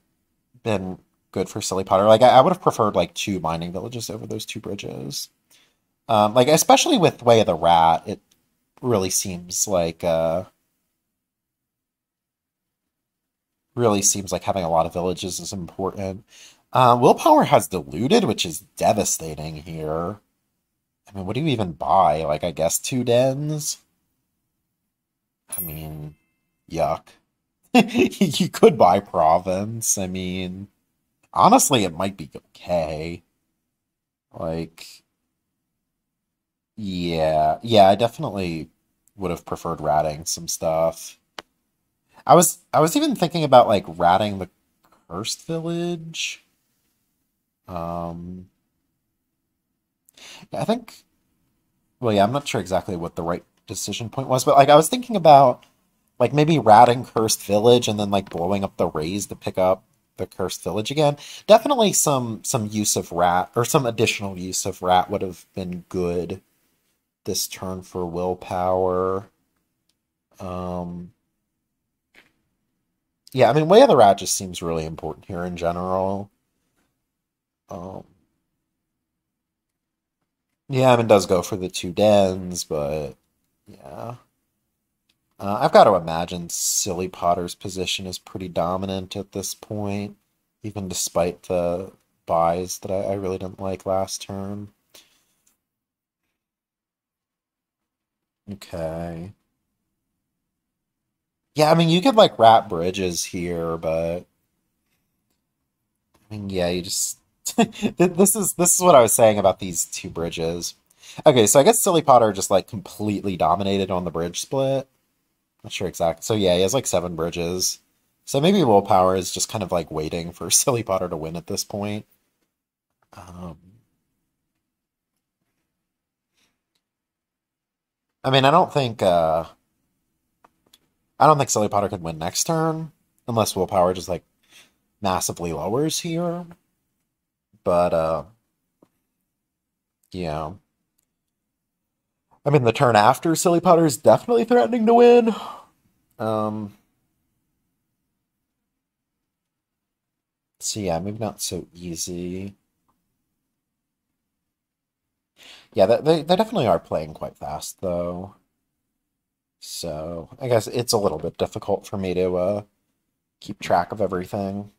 been good for Silly Potter. Like, I would have preferred like two mining villages over those two bridges. Like, especially with Way of the Rat, it really seems like having a lot of villages is important. Willpower has diluted, which is devastating here. I mean, what do you even buy? Like, I guess two dens? I mean, yuck. You could buy province. I mean, honestly, it might be okay. Like, yeah, I definitely would have preferred ratting some stuff. I was even thinking about like ratting the cursed village. Um, yeah, I think. Well, yeah, I'm not sure exactly what the right decision point was, but like I was thinking about like maybe ratting cursed village and then like blowing up the raise to pick up the cursed village again. Definitely some use of rat or some additional use of rat would have been good this turn for willpower. Um, yeah, I mean, Way of the Rat just seems really important here in general. Um, yeah, I mean, it does go for the two dens, but yeah. I've got to imagine Silly Potter's position is pretty dominant at this point, even despite the buys that I really didn't like last turn. Okay. Yeah, I mean, you could like rat bridges here, but I mean, yeah, you just this is what I was saying about these two bridges. Okay, so I guess Silly Potter just like completely dominated on the bridge split. Not sure exactly. So yeah, he has like seven bridges. So maybe Willpower is just kind of like waiting for Silly Potter to win at this point. Um, I mean, I don't think Silly Potter could win next turn unless Willpower just like massively lowers here. But yeah. I mean, the turn after Silly Potter is definitely threatening to win. Um, so yeah, maybe not so easy. Yeah, they definitely are playing quite fast though. So I guess it's a little bit difficult for me to keep track of everything.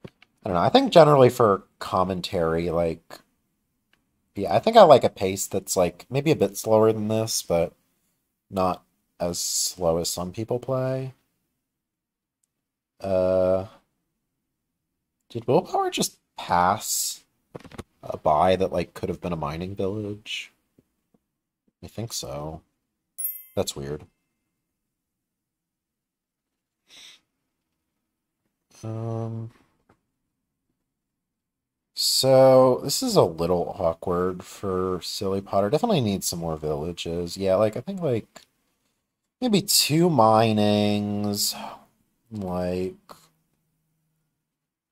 I don't know. I think generally for commentary, like, yeah, I think I like a pace that's like maybe a bit slower than this, but not as slow as some people play. Uh, did Willpower just pass a buy that like could have been a mining village? I think so. That's weird. Um, so this is a little awkward for Silly Potter. Definitely needs some more villages. Yeah, like I think like maybe two minings. Like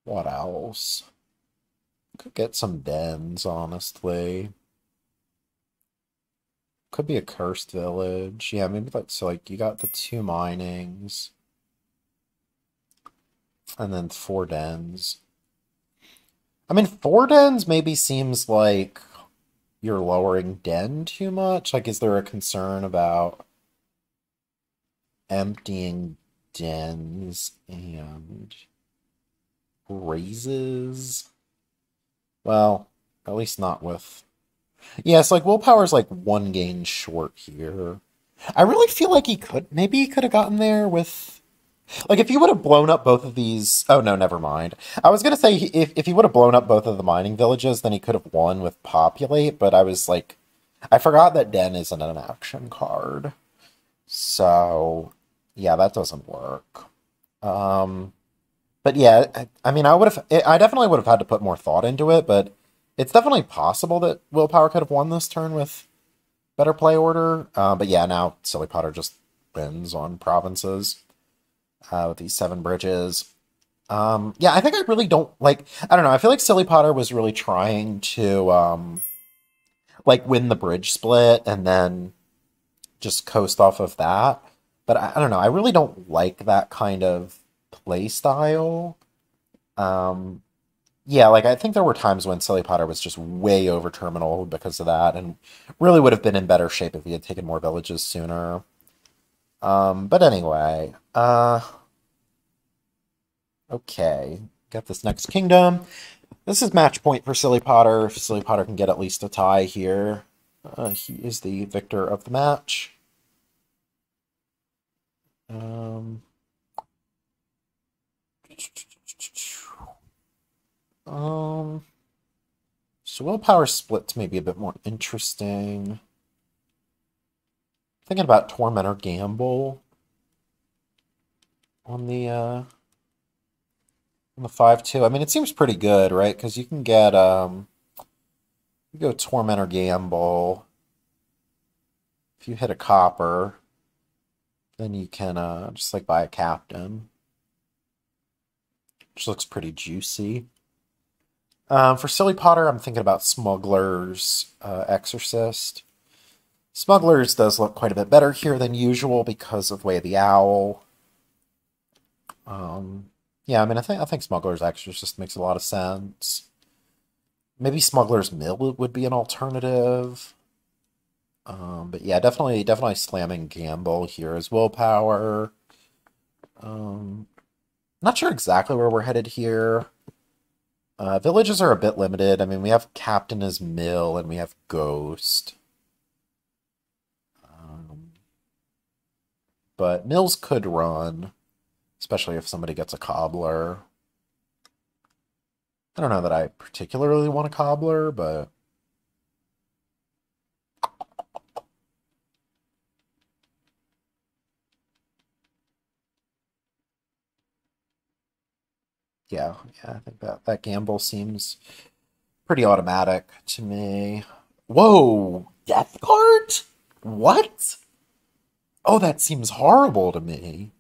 what else? Could get some dens, honestly. Could be a cursed village. Yeah, maybe like so like you got the two minings and then four dens. I mean, four dens maybe seems like you're lowering den too much. Like, is there a concern about emptying dens and raises? Well, at least not with. Yeah, it's like Willpower's like one gain short here. I really feel like maybe he could have gotten there with, like, if he would have blown up both of these. Oh, no, never mind. I was going to say if he would have blown up both of the mining villages, then he could have won with Populate, but I was like, I forgot that Den isn't an action card. So, yeah, that doesn't work. Um, but yeah, I mean, I definitely would have had to put more thought into it, but it's definitely possible that Willpower could have won this turn with better play order. But yeah, now Silly Potter just wins on provinces with these seven bridges. Yeah, I think I really don't like. I don't know. I feel like Silly Potter was really trying to like win the bridge split and then just coast off of that. But I don't know. I really don't like that kind of play style. Um, yeah, like I think there were times when Silly Potter was just way over terminal because of that, and really would have been in better shape if he had taken more villages sooner. But anyway, okay, got this next kingdom. This is match point for Silly Potter. If Silly Potter can get at least a tie here, he is the victor of the match. Um, um, so willpower splits may be a bit more interesting. Thinking about Tormentor Gamble on the 5-2. I mean, it seems pretty good, right? Because you can get you go Tormentor Gamble. If you hit a copper, then you can just like buy a captain, which looks pretty juicy. For Silly Potter, I'm thinking about Smuggler's Exorcist. Smuggler's does look quite a bit better here than usual because of Way of the Owl. Yeah, I mean, I think Smuggler's Exorcist makes a lot of sense. Maybe Smuggler's Mill would be an alternative. But yeah, definitely slamming Gamble here as willpower. Not sure exactly where we're headed here. Villages are a bit limited. I mean, we have Captain as Mill and we have Ghost. But Mills could run, especially if somebody gets a Cobbler. I don't know that I particularly want a Cobbler, but... yeah, I think that gamble seems pretty automatic to me. Whoa! Death card? What? Oh, that seems horrible to me.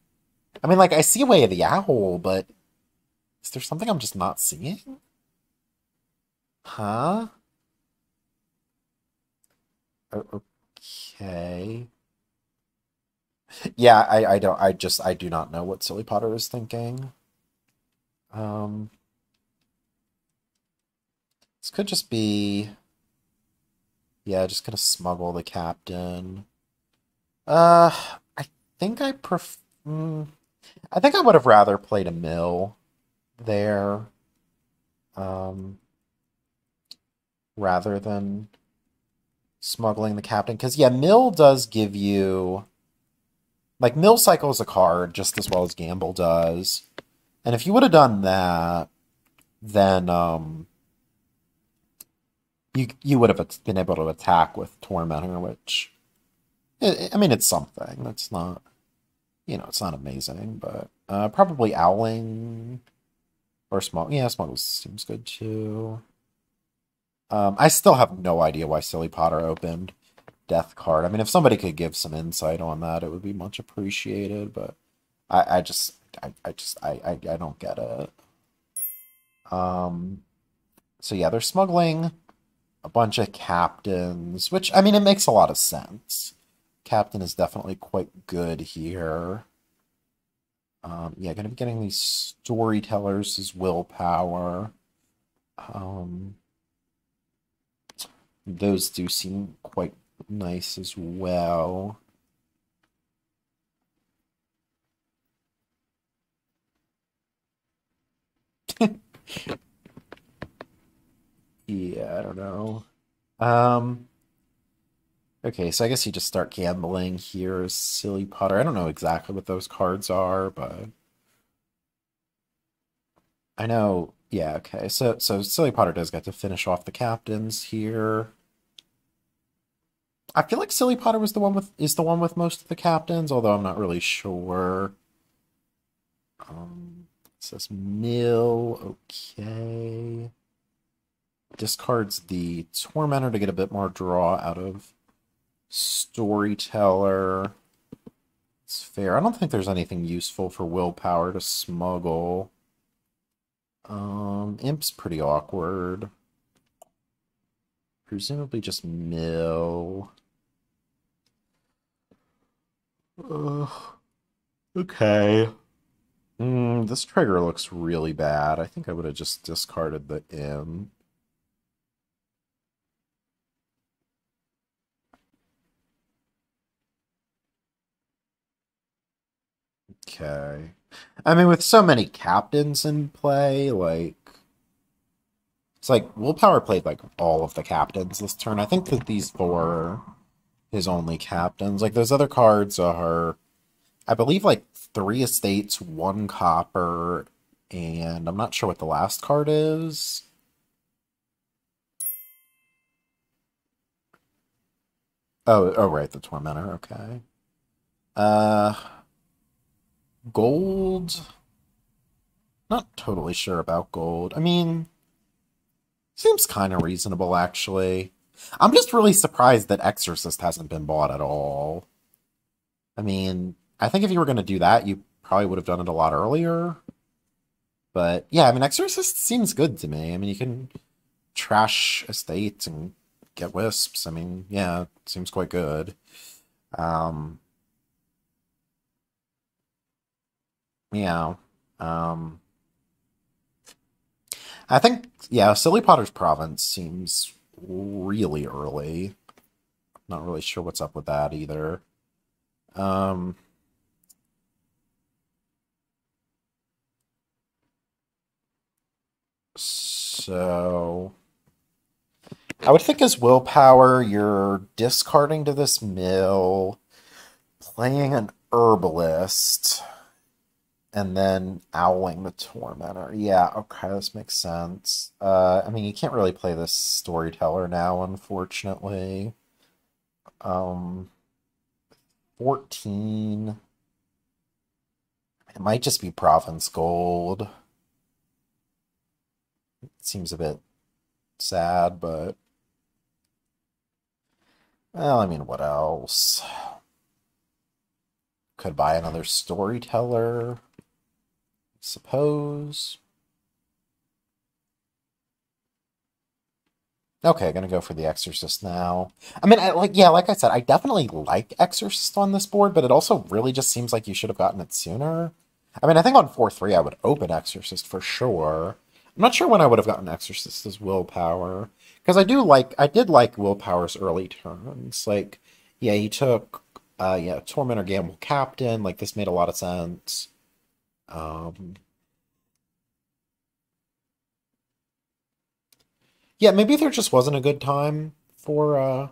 I mean, like, I see Way of the Owl, but is there something I'm just not seeing? Huh? Okay. Yeah, I do not know what Silly Potter is thinking. This could just be, yeah, just gonna smuggle the captain. I think I think I would have rather played a mill there, rather than smuggling the captain. Because, yeah, mill does give you, like, mill cycles a card just as well as gamble does. And if you would have done that, then, you would have been able to attack with Tormentor, which, I mean, it's something. That's not, it's not amazing, but probably Owling or Smuggle. Yeah, Smuggle seems good too. I still have no idea why Silly Potter opened Death card. I mean, if somebody could give some insight on that, it would be much appreciated, but I don't get it. So yeah, they're smuggling a bunch of captains, which, I mean, it makes a lot of sense. Captain is definitely quite good here. Yeah, gonna be getting these storytellers as willpower. Those do seem quite nice as well. Yeah, I don't know. Okay, so I guess you just start gambling here as Silly Potter. I don't know exactly what those cards are, but I know, yeah, okay. So Silly Potter does get to finish off the captains here. I feel like Silly Potter is the one with most of the captains, although I'm not really sure. It says Mill, okay. Discards the Tormentor to get a bit more draw out of Storyteller. It's fair. I don't think there's anything useful for willpower to smuggle. Imp's pretty awkward. Presumably just mill. Okay. This trigger looks really bad. I think I would have just discarded the M. Okay. I mean, with so many captains in play, like... It's like, Willpower played, like, all of the captains this turn. I think that these four are his only captains. Like, those other cards are... I believe like 3 estates, 1 copper, and I'm not sure what the last card is. Oh, right, the Tormentor, okay. Uh, gold? Not totally sure about gold. I mean, seems kind of reasonable, actually. I'm just really surprised that Exorcist hasn't been bought at all. I mean, I think if you were going to do that, you probably would have done it a lot earlier. But yeah, I mean, Exorcist seems good to me. I mean, you can trash estates and get wisps. I mean, yeah, it seems quite good. Um, yeah. Um, I think, yeah, Silly Potter's Province seems really early. Not really sure what's up with that either. Um, so I would think as willpower, you're discarding to this mill, playing an herbalist, and then owling the tormentor. Yeah, okay, this makes sense. I mean, you can't really play this storyteller now, unfortunately. Um, 14. It might just be province gold. It seems a bit sad, but well, I mean, what else? Could buy another storyteller, I suppose. Okay, gonna go for the Exorcist now. I mean, like I said, I definitely like Exorcist on this board, but it also really just seems like you should have gotten it sooner. I mean, I think on 4-3 I would open Exorcist for sure. I'm not sure when I would have gotten Exorcist as willpower. Because I did like willpower's early turns. Like, yeah, he took yeah, Tormentor Gamble Captain, like this made a lot of sense. Um yeah, maybe there just wasn't a good time for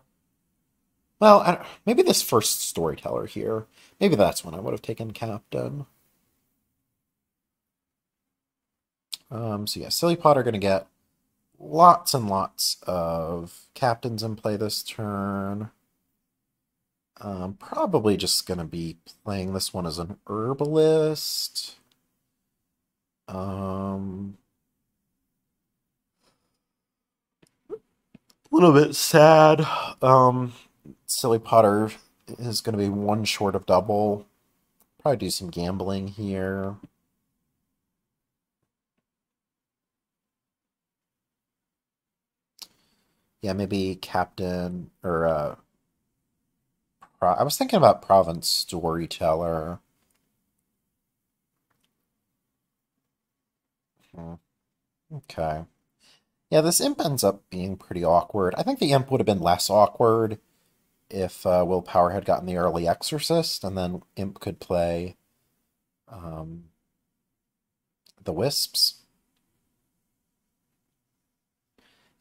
well, maybe this first storyteller here. Maybe that's when I would have taken Captain. So yeah, Silly Potter gonna get lots and lots of captains in play this turn. Probably just gonna be playing this one as an herbalist. A little bit sad. Silly Potter is gonna be 1 short of double. Probably do some gambling here. Yeah, maybe captain or I was thinking about province storyteller. Hmm, okay. Yeah, this imp ends up being pretty awkward. I think the imp would have been less awkward if willpower had gotten the early exorcist, and then imp could play um, the wisps.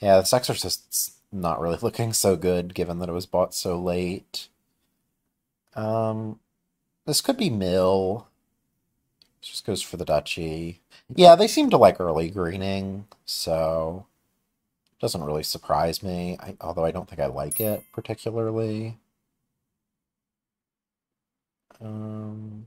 Yeah, this exorcist's not really looking so good given that it was bought so late. Um, this could be mill. Just goes for the duchy. Yeah, they seem to like early greening, so doesn't really surprise me. Although I don't think I like it particularly. Um,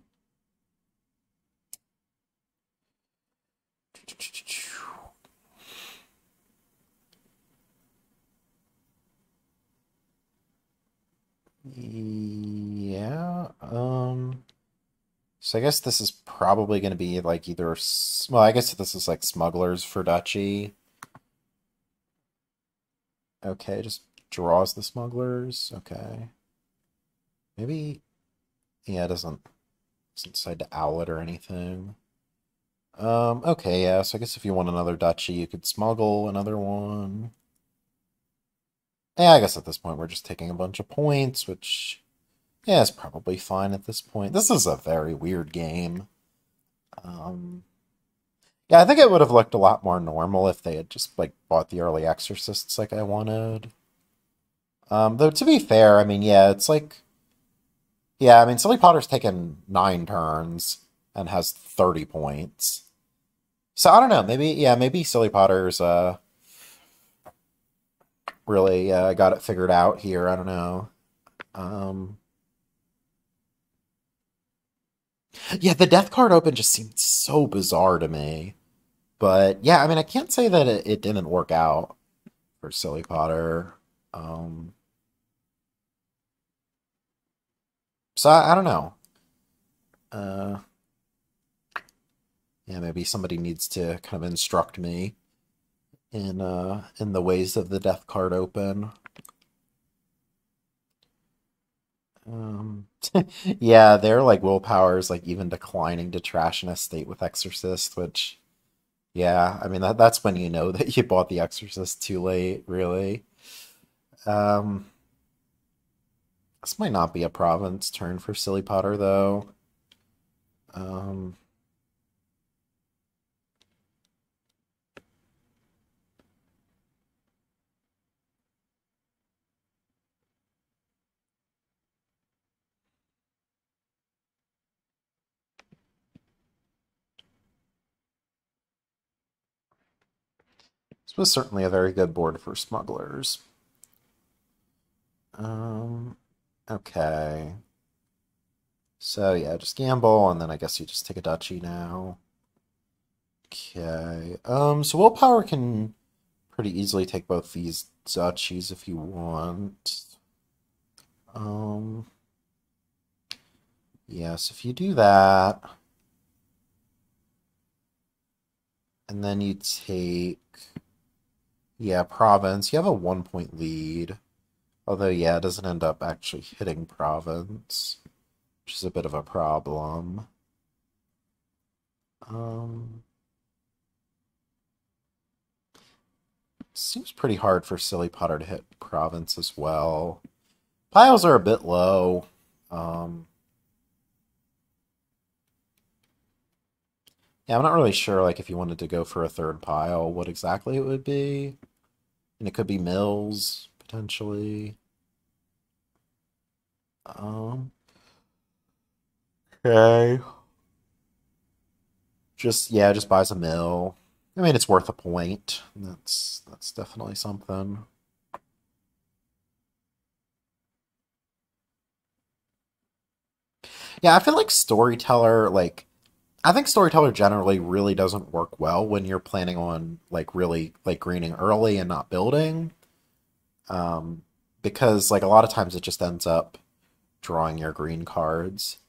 yeah. So I guess this is probably going to be like either. Well, I guess this is like smugglers for duchy. Okay, just draws the smugglers. Okay. Maybe. Yeah, it doesn't decide to owl it or anything. Okay, yeah, so I guess if you want another duchy, you could smuggle another one. Yeah, I guess at this point we're just taking a bunch of points, which, yeah, is probably fine at this point. This is a very weird game. Um, yeah, I think it would have looked a lot more normal if they had just, like, bought the early Exorcists like I wanted. Though, to be fair, I mean, yeah, it's like, Yeah, I mean, Silly Potter's taken 9 turns and has 30 points. So I don't know. Maybe, yeah, maybe Silly Potter's really got it figured out here. I don't know. Um, yeah, the Death card open just seemed so bizarre to me. But yeah, I mean, I can't say that it didn't work out for Silly Potter. Um, so I don't know. Uh, yeah, maybe somebody needs to kind of instruct me in the ways of the Death card open. Um, yeah, they're like willpower's like even declining to trash in a state with Exorcist, which yeah, I mean that's when you know that you bought the Exorcist too late, really. Um, this might not be a province turn for Silly Potter though. Um, this was certainly a very good board for smugglers. Um, okay. So yeah, just gamble, and then I guess you just take a duchy now. Okay. So willpower can pretty easily take both these duchies if you want. Um, yes, if you do that, and then you take, yeah, province, you have a 1 point lead. Although, yeah, it doesn't end up actually hitting province, which is a bit of a problem. Um, seems pretty hard for Silly Potter to hit province as well. Piles are a bit low. Um, yeah, I'm not really sure, like, if you wanted to go for a third pile, what exactly it would be. And it could be mills, potentially. Um, okay. Just, yeah, just buys a mill. I mean, it's worth a point. That's definitely something. Yeah, I feel like storyteller, like, I think storyteller generally really doesn't work well when you're planning on like really like greening early and not building. Um, because like a lot of times it just ends up drawing your green cards.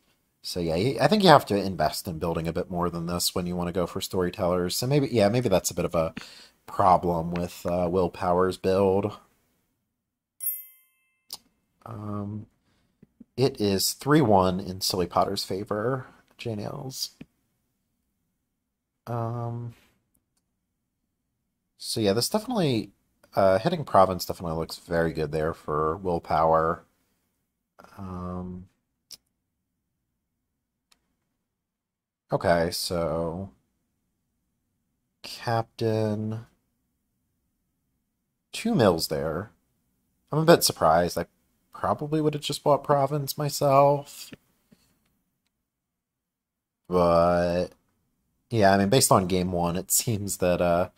So yeah, I think you have to invest in building a bit more than this when you want to go for storytellers. So maybe yeah, maybe that's a bit of a problem with Willpower's build. Um, it is 3-1 in Silly Potter's favor, Jane Ailes. Um, so yeah, this definitely hitting province definitely looks very good there for willpower. Um, okay, so captain, 2 mills there. I'm a bit surprised. I probably would have just bought province myself, but yeah, I mean, based on game one, it seems that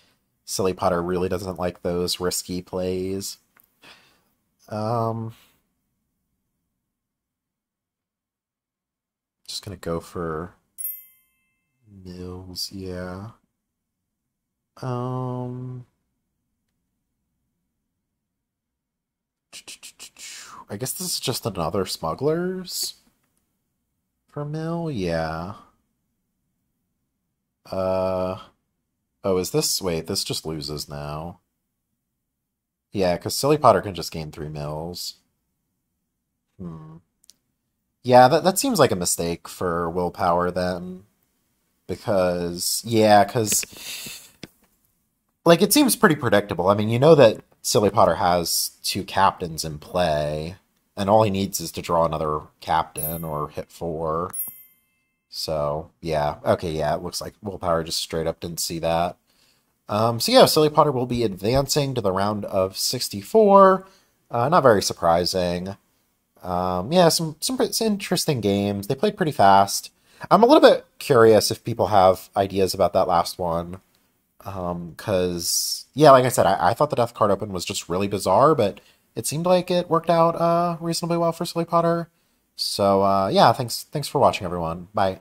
Silly Potter really doesn't like those risky plays. Um, just gonna go for mills, yeah. Um, I guess this is just another smugglers for mill, yeah. Uh, oh, is this? Wait, this just loses now. Yeah, because Silly Potter can just gain 3 mills. Hmm. Yeah, that seems like a mistake for willpower then. Because, yeah, because, like, it seems pretty predictable. I mean, you know that Silly Potter has 2 captains in play, and all he needs is to draw another captain or hit 4. So, yeah. Okay, yeah, it looks like willpower just straight up didn't see that. So yeah, Silly Potter will be advancing to the round of 64. Not very surprising. Yeah, some interesting games. They played pretty fast. I'm a little bit curious if people have ideas about that last one. Because yeah, like I said, I thought the Death Card Open was just really bizarre, but it seemed like it worked out reasonably well for Silly Potter. So yeah, thanks for watching, everyone. Bye.